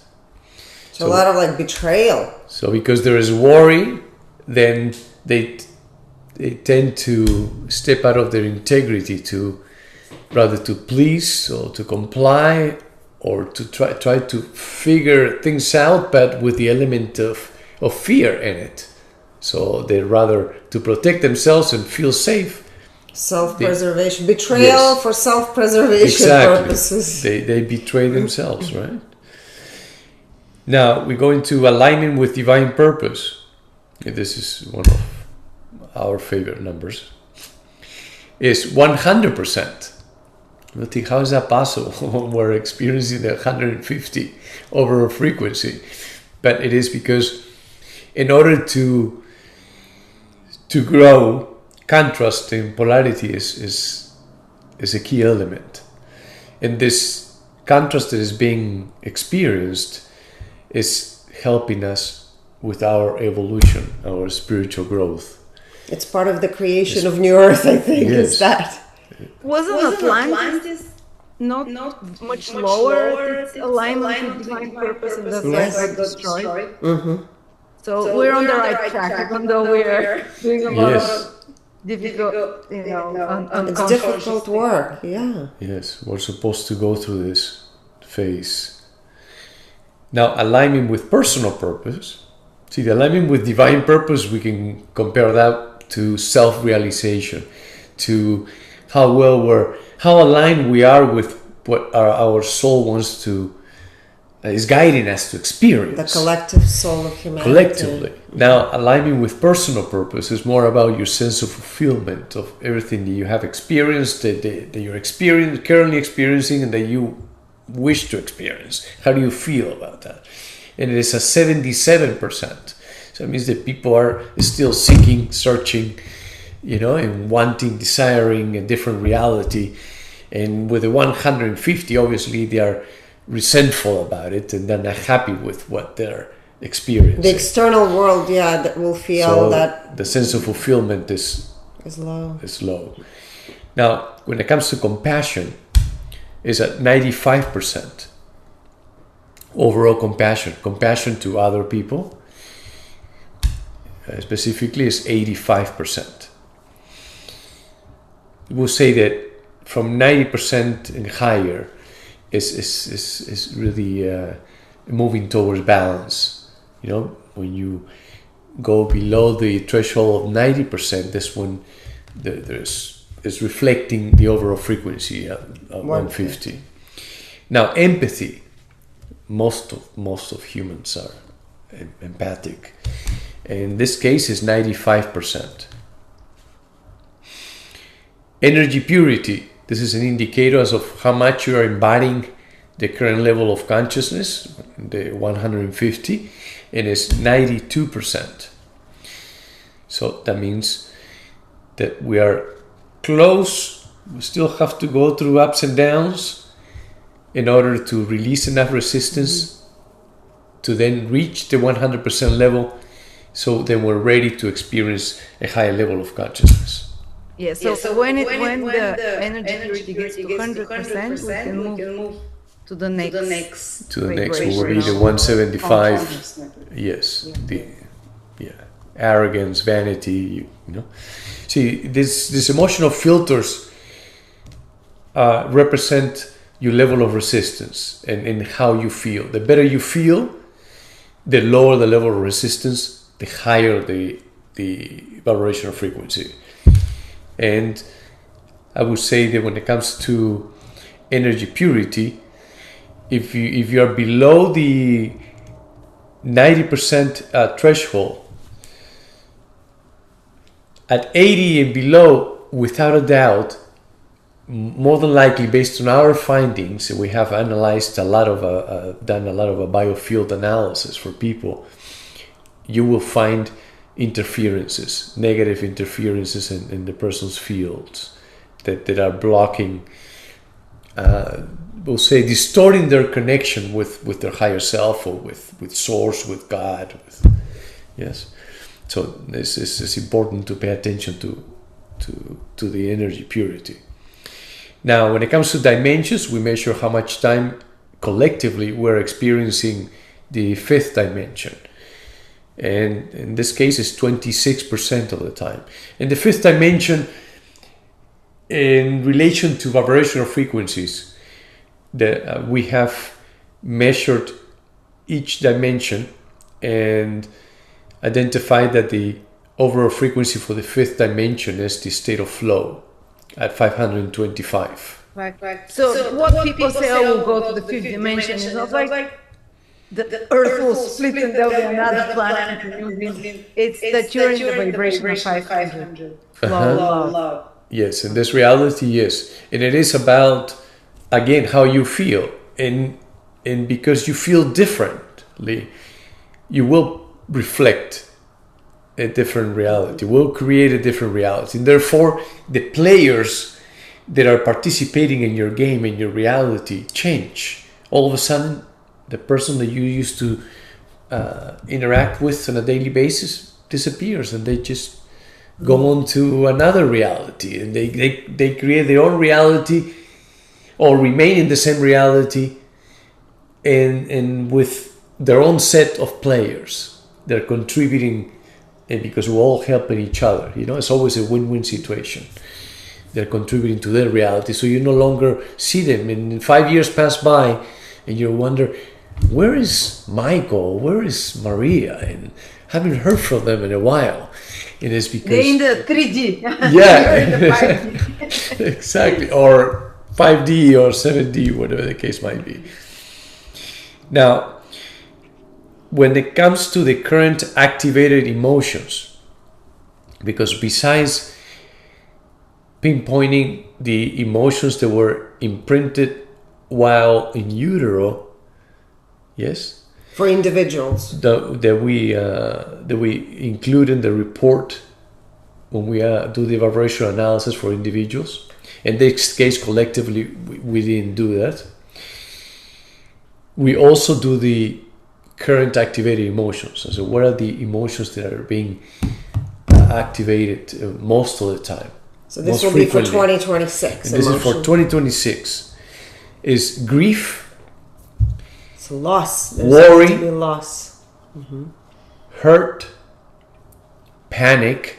So a lot of like betrayal. So because there is worry, then they tend to step out of their integrity to rather to please or to comply or to try to figure things out, but with the element of fear in it. So they rather to protect themselves and feel safe. Self-preservation, betrayal for self-preservation purposes. They betray themselves, right? Now we go into alignment with divine purpose. This is one of our favorite numbers. Is 100%. You think, how is that possible? We're experiencing 150 over a frequency, but it is because in order to grow, contrast and polarity is a key element. And this contrast that is being experienced is helping us with our evolution, our spiritual growth. It's part of the creation of New Earth, I think, Yes. is that. Wasn't Atlantis not much lower its alignment with divine purpose, and that's why it got destroyed? Mm-hmm. So we're on the right track, even though we're doing a lot of difficult, It's difficult work, yeah. Yes, we're supposed to go through this phase. Now, alignment with personal purpose. See, the alignment with divine purpose, we can compare that to self-realization, to how aligned we are with what our soul wants to, is guiding us to experience. The collective soul of humanity. Collectively. Now, alignment with personal purpose is more about your sense of fulfillment of everything that you have experienced, that you're currently experiencing, and that you wish to experience. How do you feel about that? And it is a 77%. So it means that people are still seeking, searching, and wanting, desiring a different reality. And with the 150, obviously, they are resentful about it and they're not happy with what they're experiencing. The external world, that will feel so that the sense of fulfillment is low. Now, when it comes to compassion, it's at 95%. Overall compassion to other people, specifically, is 85%. We'll say that from 90% and higher is really moving towards balance. When you go below the threshold of 90%, this one is reflecting the overall frequency of 150. Now, empathy. Most of humans are empathic. In this case, is 95%. Energy purity. This is an indicator of how much you are embodying the current level of consciousness, the 150, and it's 92%. So that means that we are close. We still have to go through ups and downs in order to release enough resistance to then reach the 100% level. So then we're ready to experience a higher level of consciousness. Yeah, so when the energy purity gets to 100%, we can move to the next. To the next will be the 175. Yes, arrogance, vanity. See, these emotional filters represent your level of resistance and how you feel. The better you feel, the lower the level of resistance, the higher the vibrational frequency. And I would say that when it comes to energy purity, if you are below the 90% threshold, at 80 and below, without a doubt, more than likely, based on our findings, we have analyzed done a lot of a biofield analysis for people. You will find interferences, negative interferences in the person's fields that are blocking, we'll say, distorting their connection with their higher self, or with source, with God. Yes. So this is important to pay attention to the energy purity. Now, when it comes to dimensions, we measure how much time collectively we're experiencing the fifth dimension. And in this case, it's 26% of the time. And the fifth dimension, in relation to vibrational frequencies, that we have measured each dimension and identified that the overall frequency for the fifth dimension is the state of flow at 525. Right. So what people say, oh, we'll go to the fifth dimension, is not like the Earth will split and there'll be another planet. It's that you're in the vibration of 500. Love. Yes, in this reality, yes. And it is about, again, how you feel. And because you feel differently, you will reflect a different reality, will create a different reality. And therefore, the players that are participating in your game, in your reality, change. All of a sudden, the person that you used to interact with on a daily basis disappears, and they just go on to another reality, and they create their own reality, or remain in the same reality, and with their own set of players. They're contributing, and because we're all helping each other, it's always a win-win situation. They're contributing to their reality, so you no longer see them. And 5 years pass by, and you wonder, where is Michael? Where is Maria? And haven't heard from them in a while. And it's because they're in the 3D. Yeah, in the 5D. Exactly, or 5D or 7D, whatever the case might be. Now, when it comes to the current activated emotions, because besides pinpointing the emotions that were imprinted while in utero, yes, for individuals, that we include in the report when we do the vibrational analysis for individuals. In this case, collectively, we didn't do that. We also do the current activated emotions. So what are the emotions that are being activated most of the time? So this will be for 2026. And this is for 2026. Is grief, it's loss, there's worry, to be loss, hurt, panic,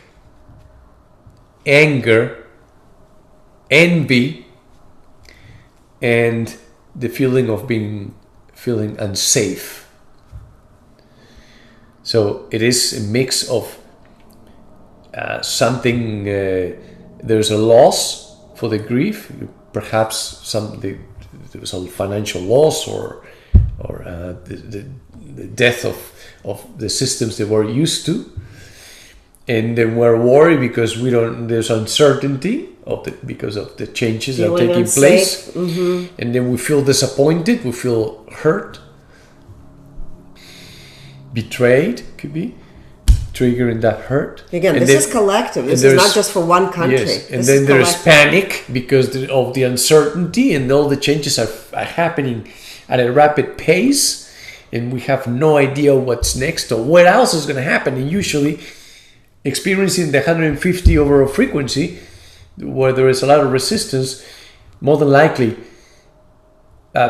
anger, envy, and the feeling of feeling unsafe. So it is a mix of something. There's a loss for the grief, perhaps there was a financial loss, or the death of the systems that we're used to, and then we're worried because there's uncertainty because of the changes that are taking place, and then we feel disappointed, we feel hurt, betrayed, could be triggering that hurt. Again, this is collective. This is not just for one country. Yes, and then there's panic because of the uncertainty, and all the changes are happening at a rapid pace, and we have no idea what's next or what else is going to happen. And usually, experiencing the 150 overall frequency, where there is a lot of resistance, more than likely,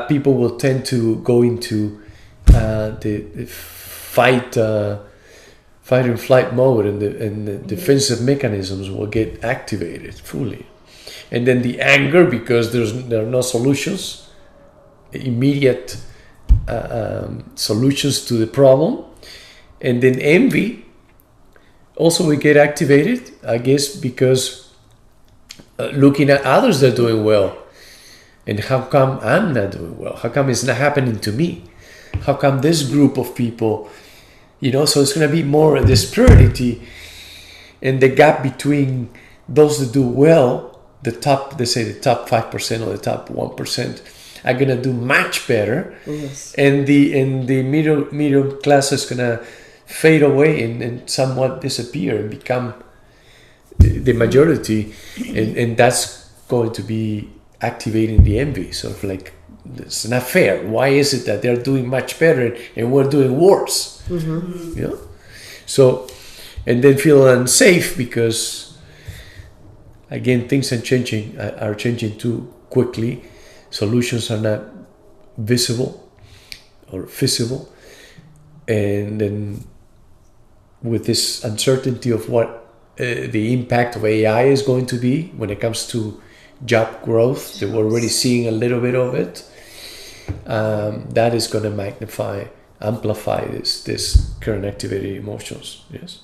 people will tend to go into the fight and flight mode, and the defensive mechanisms will get activated fully. And then the anger, because there are no solutions, immediate solutions to the problem. And then envy also will get activated, I guess, because looking at others that are doing well, and how come I'm not doing well? How come it's not happening to me? How come this group of people, so it's going to be more the disparity and the gap between those that do well, the top 5% or the top 1% are going to do much better. Yes. And the middle class is going to fade away and somewhat disappear and become the majority. And that's going to be activating the envy. Sort of like, it's not fair. Why is it that they're doing much better and we're doing worse? Mm-hmm. So, and then feel unsafe because, again, things are changing too quickly. Solutions are not visible or feasible. And then with this uncertainty of what the impact of AI is going to be when it comes to job growth, that we're already seeing a little bit of it, that is going to amplify this current activity emotions. Yes.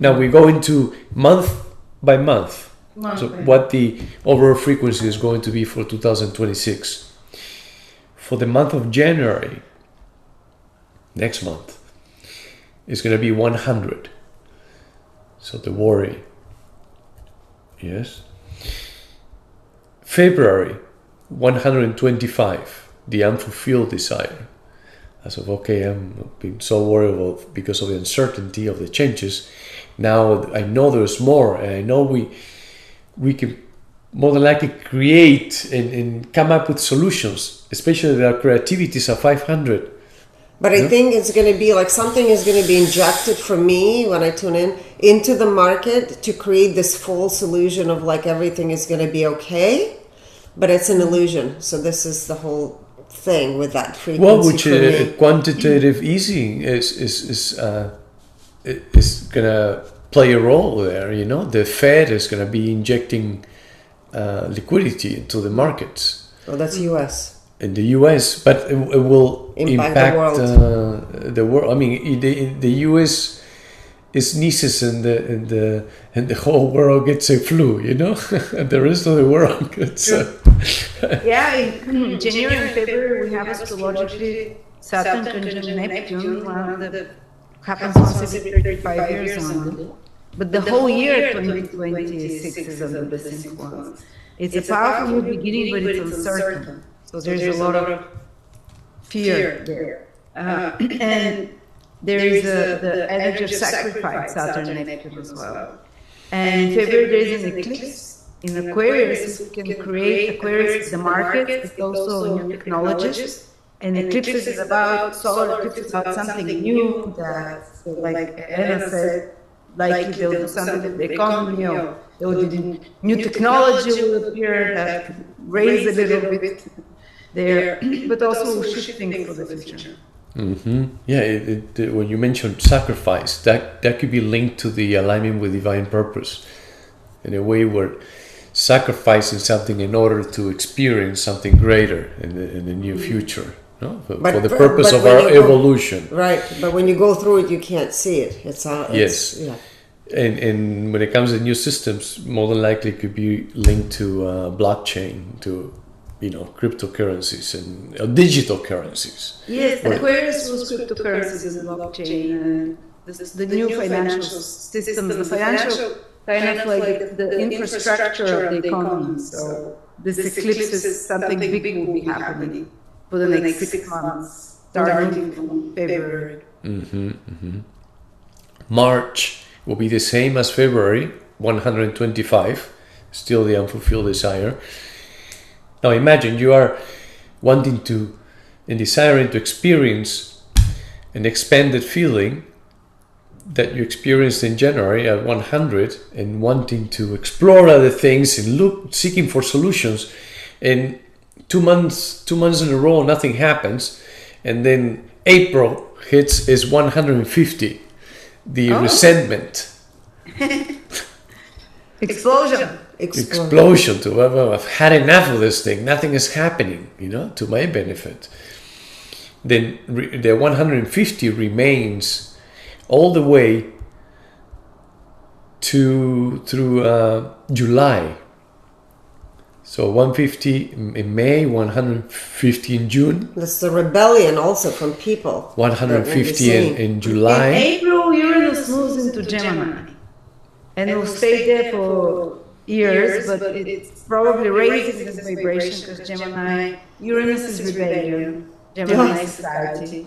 Now we go into month by month. So what the overall frequency is going to be for 2026. For the month of January, next month, it's going to be 100. So the worry. Yes. February, 125, the unfulfilled desire. As of, okay, I'm being so worried about because of the uncertainty of the changes. Now I know there's more, and I know we can more than likely create and come up with solutions, especially their creativities are 500. But I think it's going to be like something is going to be injected from me when I tune in into the market to create this false illusion of like everything is going to be okay, but it's an illusion. So this is the whole thing with that frequency. Well, which quantitative easing is going to play a role there. The Fed is going to be injecting liquidity into the markets. Oh, that's U.S. In the U.S., but it will impact the world. I mean, the U.S. sneezes and the whole world gets a flu. And the rest of the world gets. In January and February we have astrologically Saturn conjunct Neptune, one that happens once every 35 years only. But the whole year 2026 is under this influence. It's a powerful new beginning, but it's uncertain. So there's a lot of fear there. And there is the energy of sacrifice, Saturn and Neptune as well. And in February there is an eclipse in Aquarius. We can create Aquarius, the market, it's also new technologies. And eclipses is about, solar eclipse is about something new that, so like Anna said, like they'll do something with the economy, or they'll do new technology will appear that raise a little bit there, but also shifting for the future. Mm-hmm. Yeah, when you mentioned sacrifice, that could be linked to the alignment with divine purpose. In a way, we're sacrificing something in order to experience something greater in the near future. No? For the purpose of our evolution. Right, but when you go through it, you can't see it. Yes. Yeah. And when it comes to new systems, more than likely it could be linked to blockchain, to cryptocurrencies and digital currencies. Yes, Aquarius was cryptocurrencies and blockchain. The new financial systems, the financial kind of like the infrastructure of the economy. So this eclipse is something big will be happening for the next 6 months, starting from February. Mm-hmm, mm-hmm. March will be the same as February, 125, still the unfulfilled desire. Now imagine you are wanting to and desiring to experience an expanded feeling that you experienced in January at 100 and wanting to explore other things and seeking for solutions, and 2 months in a row nothing happens, and then April hits is 150, the resentment. Explosion. explosion to, well, I've had enough of this thing. Nothing is happening, to my benefit. Then the 150 remains all the way through July. So 150 in May, 150 in June. That's the rebellion also from people. 150 in July. In April, Uranus moves into Gemini. And it will stay there for years, but it's probably raising this vibration because Gemini, Uranus is rebellion, Gemini is society.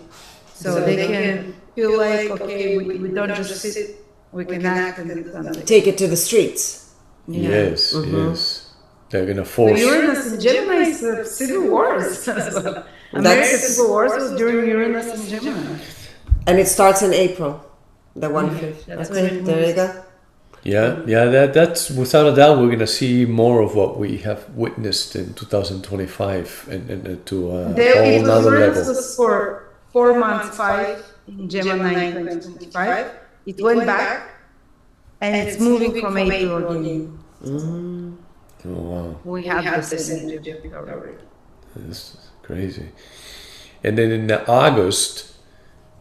So they can feel like, okay, we don't just sit, we can act and do something. Take it to the streets. Yes, yes. They're going to force. The Uranus in Gemini is civil wars. America's civil wars was during Uranus in Gemini. And it starts in April, the 150. Okay, there you go. Yeah, that's without a doubt. We're going to see more of what we have witnessed in 2025 and to a whole nother level. Was for 4 months, 5 in Gemini in 2025. It went back and it's moving from April again. Oh, wow. We have this energy already. This is crazy. And then in August,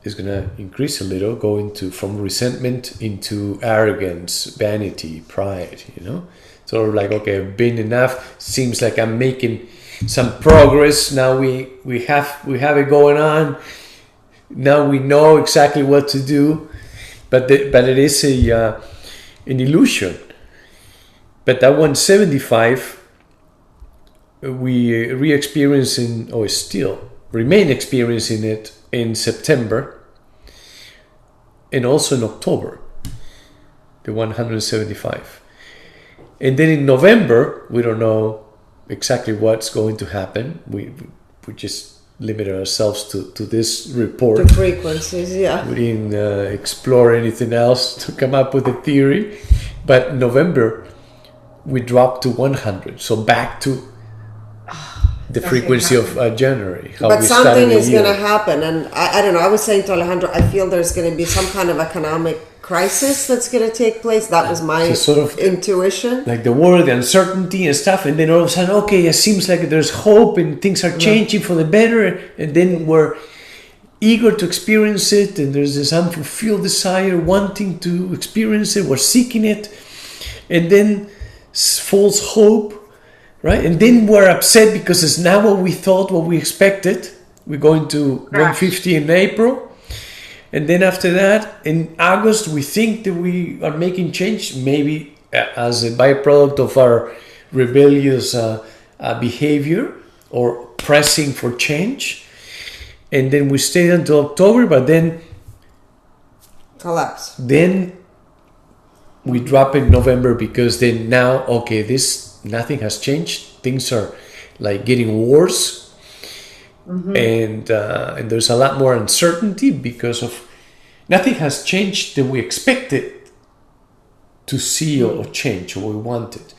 it's going to increase a little, go from resentment into arrogance, vanity, pride, Sort of like, okay, I've been enough. Seems like I'm making some progress. Now we have it going on. Now we know exactly what to do. But it is an illusion. But that 175, we re-experiencing, or still remain experiencing it in September and also in October, the 175. And then in November, we don't know exactly what's going to happen. We just limit ourselves to this report. The frequencies, yeah. We didn't explore anything else to come up with a theory. But November, we dropped to 100, so back to the frequency of January. But something is going to happen, and I don't know. I was saying to Alejandro, I feel there's going to be some kind of economic crisis that's going to take place. That was my sort of intuition. Like the war, the uncertainty and stuff, and then all of a sudden, okay, it seems like there's hope and things are changing for the better, and then we're eager to experience it, and there's this unfulfilled desire, wanting to experience it, we're seeking it, and then false hope, right? And then we're upset because it's not what we thought, what we expected. We're going to 150 in April, and then after that, in August, we think that we are making change, maybe as a byproduct of our rebellious behavior or pressing for change. And then we stayed until October, but then collapse. Then we drop in November because then now, okay, nothing has changed. Things are like getting worse, and there's a lot more uncertainty because of nothing has changed that we expected to see or change or we wanted.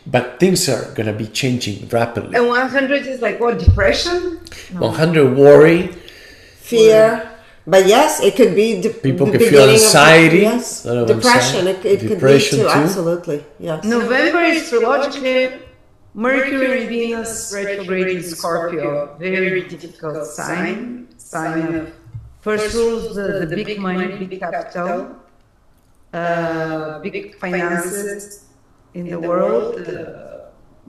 But things are going to be changing rapidly. And 100 is like what, depression? No. 100 worry. Fear. But yes, it could be people can feel anxiety. Depression. It could be too. Absolutely. Yes. November is astrologically Mercury and Venus retrograde in Scorpio. Very difficult sign. Sign of first rules the big money, big capital, big finances in the world.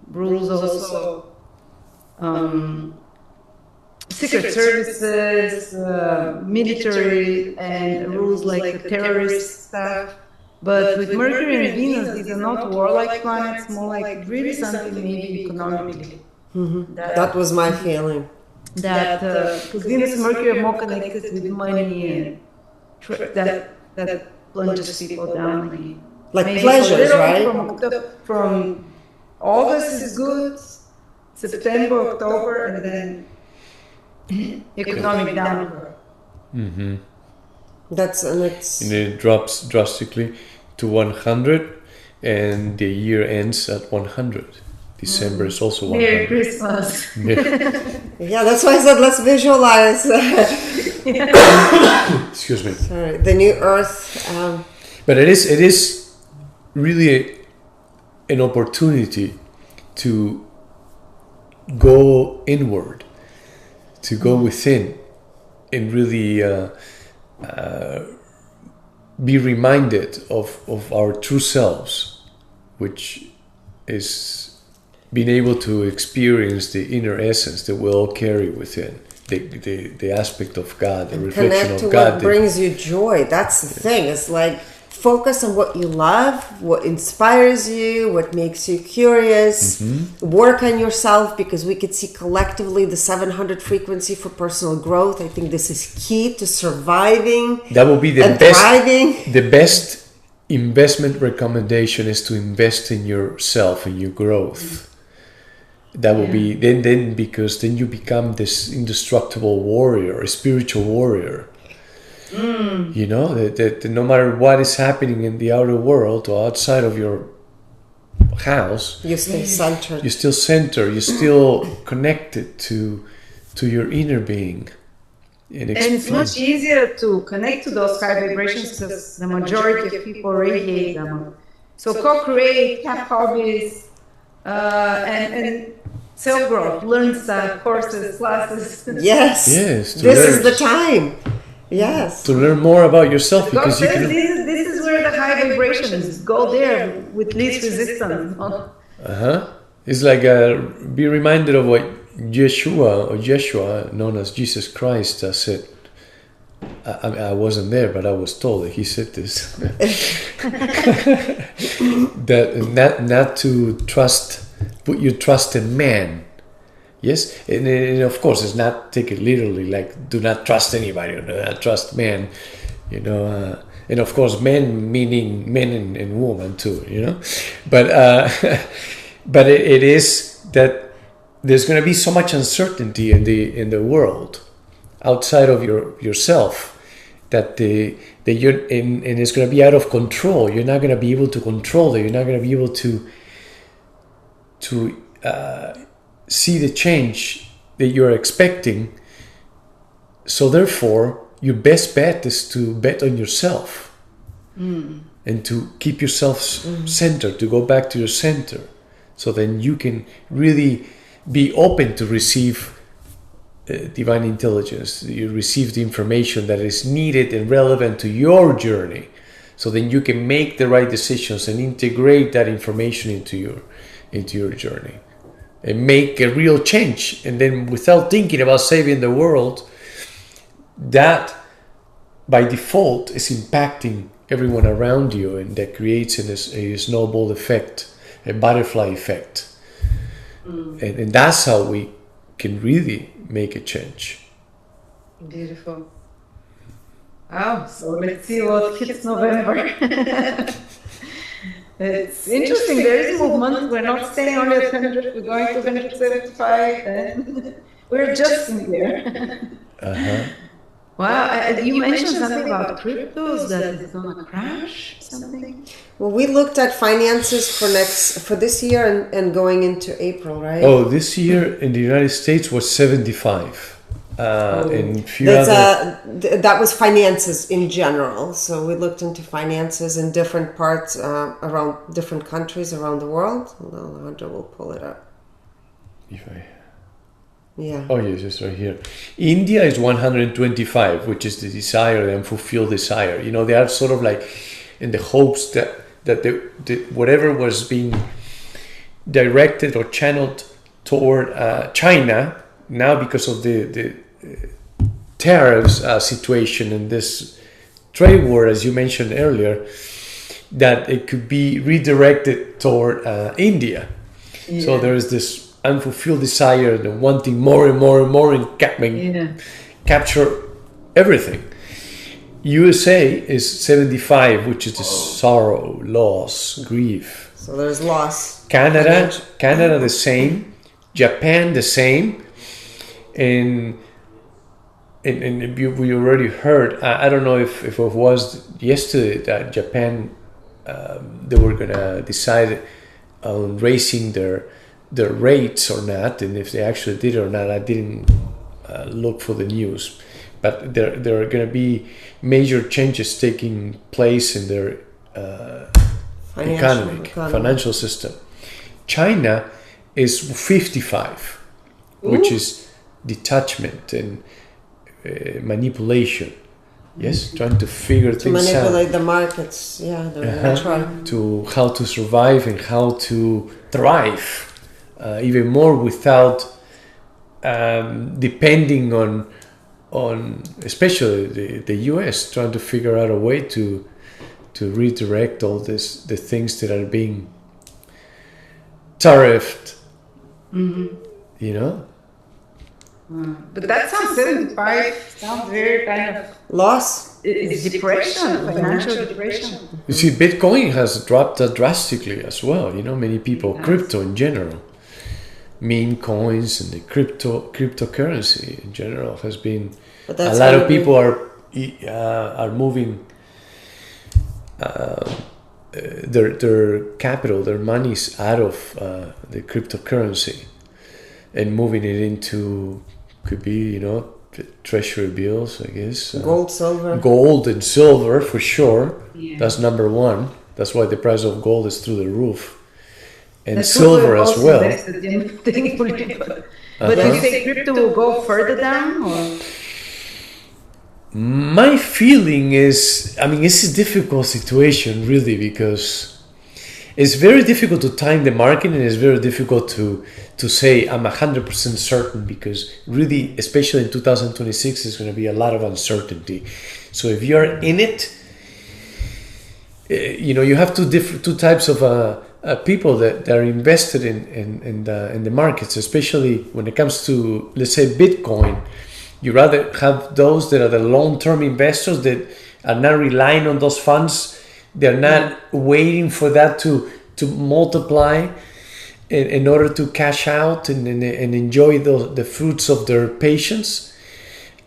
Rules also secret services, military, and rules like the terrorist stuff. But with Mercury and Venus, these are not warlike planets, more like really something maybe economically. That was my feeling. That because Venus and Mercury are more connected with money and that plunges people down. Like pleasures, right? From August is good, September, October, and then economic downward. Mm-hmm. And it drops drastically to 100, and the year ends at 100. December is also 100. Merry Christmas. Yeah, that's why I said let's visualize. Excuse me. Sorry, the new Earth. But it is really an opportunity to go inward, to go within, and really be reminded of our true selves, which is being able to experience the inner essence that we all carry within, the aspect of God, the reflection Connect to of God. what brings you joy. That's the thing. It's like focus on what you love, what inspires you, what makes you curious. Work on yourself, because we could see collectively the 700 frequency for personal growth. I think this is key to surviving. That will be the and best. thriving. The best investment recommendation is to invest in yourself and your growth. That will be then because then you become this indestructible warrior, a spiritual warrior. You know, that no matter what is happening in the outer world or outside of your house, You stay centered. you're still centered, you're still connected to your inner being. And it's much easier to connect to those high vibrations because the majority of people radiate them. So co-create, have hobbies, and self-growth, learn stuff, courses, classes. Yes. Yes, to This learn. is the time. Yes. To learn more about yourself, Go because you there, can. this is where the high vibration is. Go there with least resistance. It's like be reminded of what Yeshua, known as Jesus Christ, said. I wasn't there, but I was told that he said this. that not to put your trust in man. Yes, and of course, it's not take it literally. Like, do not trust anybody, or do not trust man. You know, and of course, men meaning men and women too. You know, but but it is that there's going to be so much uncertainty in the world outside of yourself that you're and it's going to be out of control. You're not going to be able to control it. You're not going to be able to see the change that you're expecting. So therefore, your best bet is to bet on yourself and to keep yourself centered, to go back to your center. So then you can really be open to receive divine intelligence. You receive the information that is needed and relevant to your journey. So then you can make the right decisions and integrate that information into your journey and make a real change. And then without thinking about saving the world, that by default is impacting everyone around you, and that creates a snowball effect, a butterfly effect. And that's how we can really make a change. Beautiful. Wow, so let's see what hits November. It's interesting, there is a movement. We're not staying only at 100, we're going to 175, and we're adjusting there. Wow, you mentioned something about cryptos, that it's going to crash, something? Well, we looked at finances for this year and going into April, right? Oh, this year in the United States was 75. And few other... that was finances in general. So we looked into finances in different parts around different countries around the world. Hold on, Alejandro will pull it up. Yeah. Oh yes, it's right here. India is 125, which is the desire, the unfulfilled desire. You know, they are sort of like in the hopes that whatever was being directed or channeled toward China, now because of the tariffs situation and this trade war, as you mentioned earlier, that it could be redirected toward India. Yeah. So there is this unfulfilled desire, the wanting more and more and more, and capture everything. USA is 75, which is the sorrow, loss, grief. So there's loss. Canada the same. Japan the same. And we already heard, I don't know if it was yesterday that Japan, they were going to decide on raising their rates or not, and if they actually did or not. I didn't look for the news, but there are going to be major changes taking place in their financial system. China is 55, which is detachment and manipulation. Yes, trying to figure things out. To manipulate the markets, to how to survive and how to thrive, even more without depending on especially the US, trying to figure out a way to redirect all the things that are being tariffed. You know. But that sounds 75 sounds very kind of loss. It's depression, financial depression. You see, Bitcoin has dropped drastically as well. You know, many people, crypto in general, meme coins and the cryptocurrency in general has been. A lot of people are moving their capital, their monies out of the cryptocurrency and moving it into. Could be, you know, treasury bills, I guess. Gold and silver, for sure. Yeah. That's number one. That's why the price of gold is through the roof. And that's silver as well. But do you think crypto will go further down? Or? My feeling is, I mean, it's a difficult situation, really, because it's very difficult to time the market, and it's very difficult to say I'm 100% certain, because really, especially in 2026, there's going to be a lot of uncertainty. So if you're in it, you know, you have two types of people that are invested in the markets, especially when it comes to, let's say, Bitcoin. You rather have those that are the long-term investors that are not relying on those funds. They're not waiting for that to multiply in order to cash out and enjoy the fruits of their patience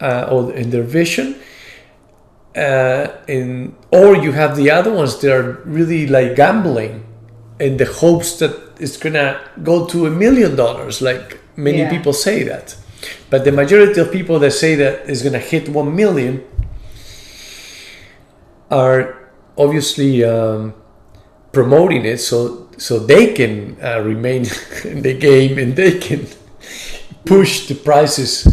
or in their vision. Or you have the other ones that are really like gambling in the hopes that it's going to go to $1 million, like many people say that. But the majority of people that say that it's going to hit 1 million are obviously promoting it so they can remain in the game and they can push the prices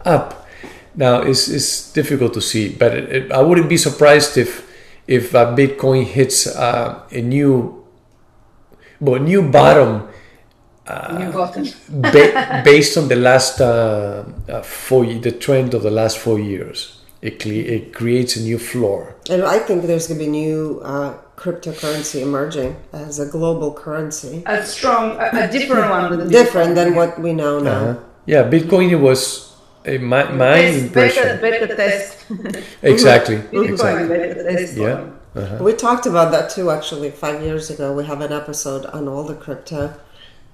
up. Now it's difficult to see, but I wouldn't be surprised if Bitcoin hits a new bottom. Based on the last the trend of the last 4 years, it creates a new floor. And I think there's going to be new cryptocurrency emerging as a global currency. A different one. Different than what we know now. Yeah, Bitcoin was my impression. Better test. Exactly. Bitcoin, better test. Yeah. We talked about that too, actually, 5 years ago. We have an episode on all the crypto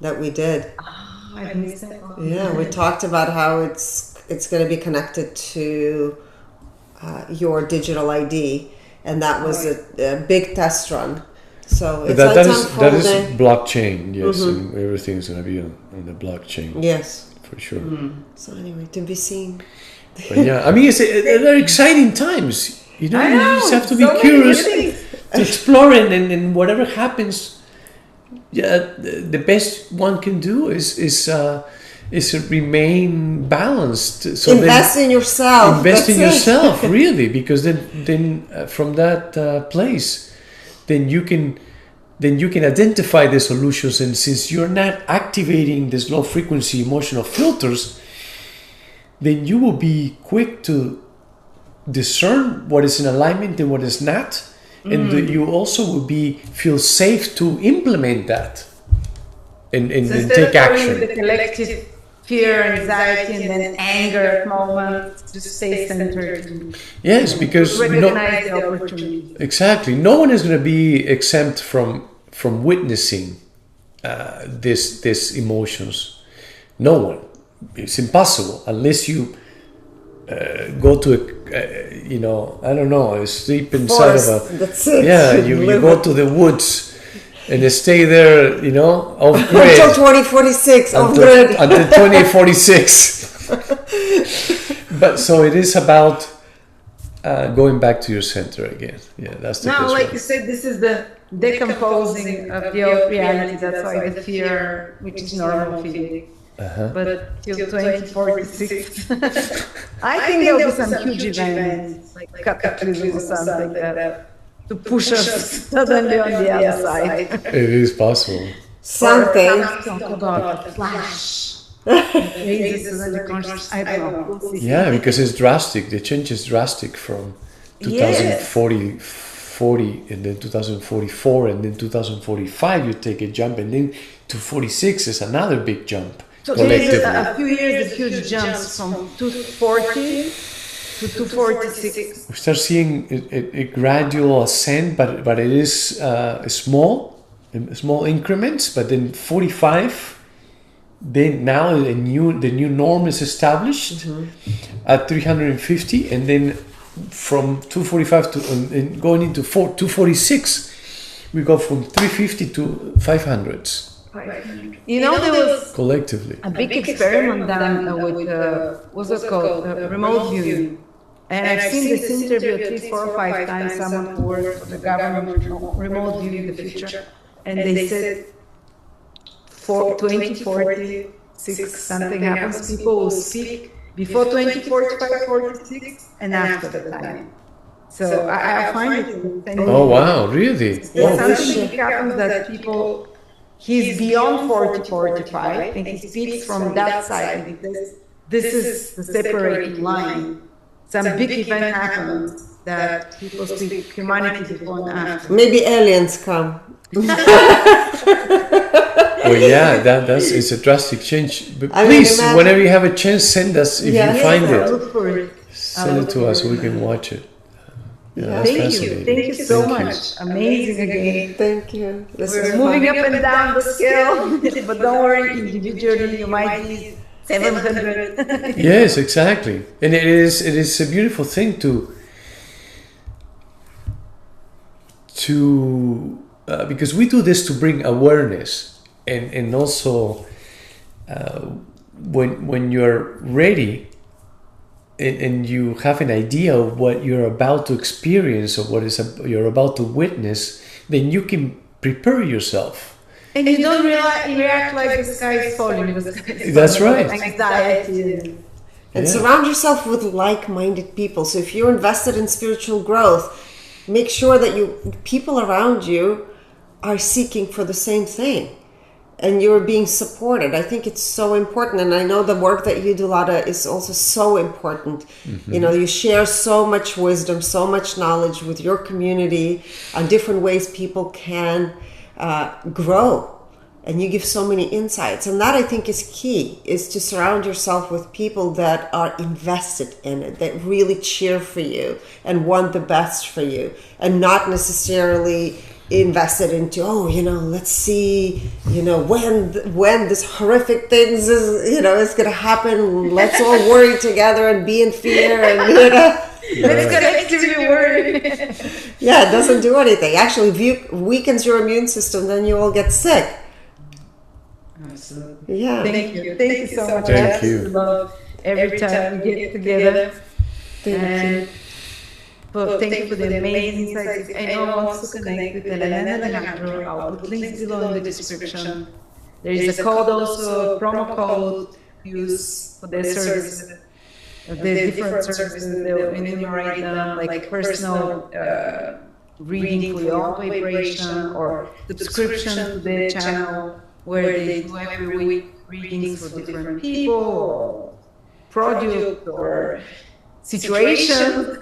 that we did. Oh, I missed that one. Yeah, we talked about how it's going to be connected to your digital ID, and that was a big test run. So it's that is blockchain, yes, and everything's going to be on the blockchain. Yes, for sure. So anyway, to be seen. But yeah, I mean, they're exciting times. You know, you just have to be curious to explore it, and whatever happens. Yeah, the best one can do is remain balanced. So invest in yourself. Invest in yourself, really, because then from that place, then you can identify the solutions. And since you're not activating these low frequency emotional filters, then you will be quick to discern what is in alignment and what is not. And you also will feel safe to implement that and take action. The collective fear, anxiety, and then anger at moments, just stay centered. Yes, because recognize the opportunity. Exactly. No one is going to be exempt from witnessing these emotions. No one. It's impossible unless you go to I don't know, sleep inside of a... That's it. Yeah, you go to the woods and stay there, off grid. Until 2046, off grid. Until 2046. But so it is about going back to your center again. Yeah, that's the Now, best like one. you said, this is the decomposing of the old reality. That's why the fear, which is normal feeling. But till 2046, I think there will be some huge events, like cataclysm or something, that to push us suddenly on the other side. It is possible. Something. Talk about flash. I don't know. We'll see. Yeah, because it's drastic. The change is drastic from 2040, and then 2044, and then 2045. You take a jump, and then to 46 is another big jump. So there's a few years, the huge jumps from 240 to 246. We start seeing a gradual ascent, but it is small increments. But then 45. Then now the new norm is established at 350, and then from 245 to and going into 246, we go from 350 to 500s. You know, there was collectively a big experiment done with what's it called, remote viewing, and I've seen this interview at least 4 or 5 times. Someone who worked for the government remote viewing the future, and they said. For 2046, something happens. People will speak before 2045, 46, and after the time. So I find it. Oh wow, really? Something happens that people. He's beyond 40, 45, and he speaks from that side. This is the separating line. Some big event happens that people speak humanity before and after. Maybe aliens come. Well, yeah, that's it's a drastic change. But please, whenever you have a chance, send us if you find it. Look for it. Send it to us so we can watch it. Yeah, Thank you so much. Amazing again. Thank you. We're moving up and down the scale, but don't worry, individually you might be 700. Yes, exactly, and it is a beautiful thing to because we do this to bring awareness. And also, when you're ready and you have an idea of what you're about to experience or you're about to witness, then you can prepare yourself. And you don't react like the sky is falling. That's right. Anxiety. And surround yourself with like-minded people. So if you're invested in spiritual growth, make sure that people around you are seeking for the same thing. And you're being supported. I think it's so important. And I know the work that you do, Lada, is also so important. You know, you share so much wisdom, so much knowledge with your community on different ways people can grow. And you give so many insights. And that, I think, is key, is to surround yourself with people that are invested in it, that really cheer for you and want the best for you, and not necessarily invested into, let's see, when this horrific things is going to happen. Let's all worry together and be in fear, and let's collectively worry. Yeah, it doesn't do anything. Actually, if it weakens your immune system, then you all get sick. Absolutely. Yeah. Thank you so much. Thank you. Love every time we get together. But thank you for the amazing insights. If anyone wants to connect with Elena and Alejandro, I'll put links below in the description. There is a code also, a promo code use for their services. The different services they'll enumerate them, like personal reading for your own vibration, or subscription to their channel, where they do every week readings for different people, or product, or situations,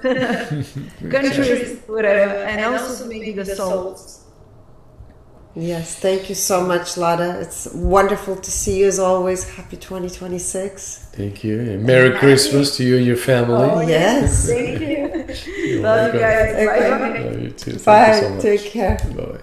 countries, whatever, and also maybe the souls. Yes, thank you so much, Lada. It's wonderful to see you as always. Happy 2026. Thank you. And Merry Christmas to you and your family. Oh, yes. Thank you. Love you guys. Bye. Love you too. Bye. Thank you so much. Take care. Bye.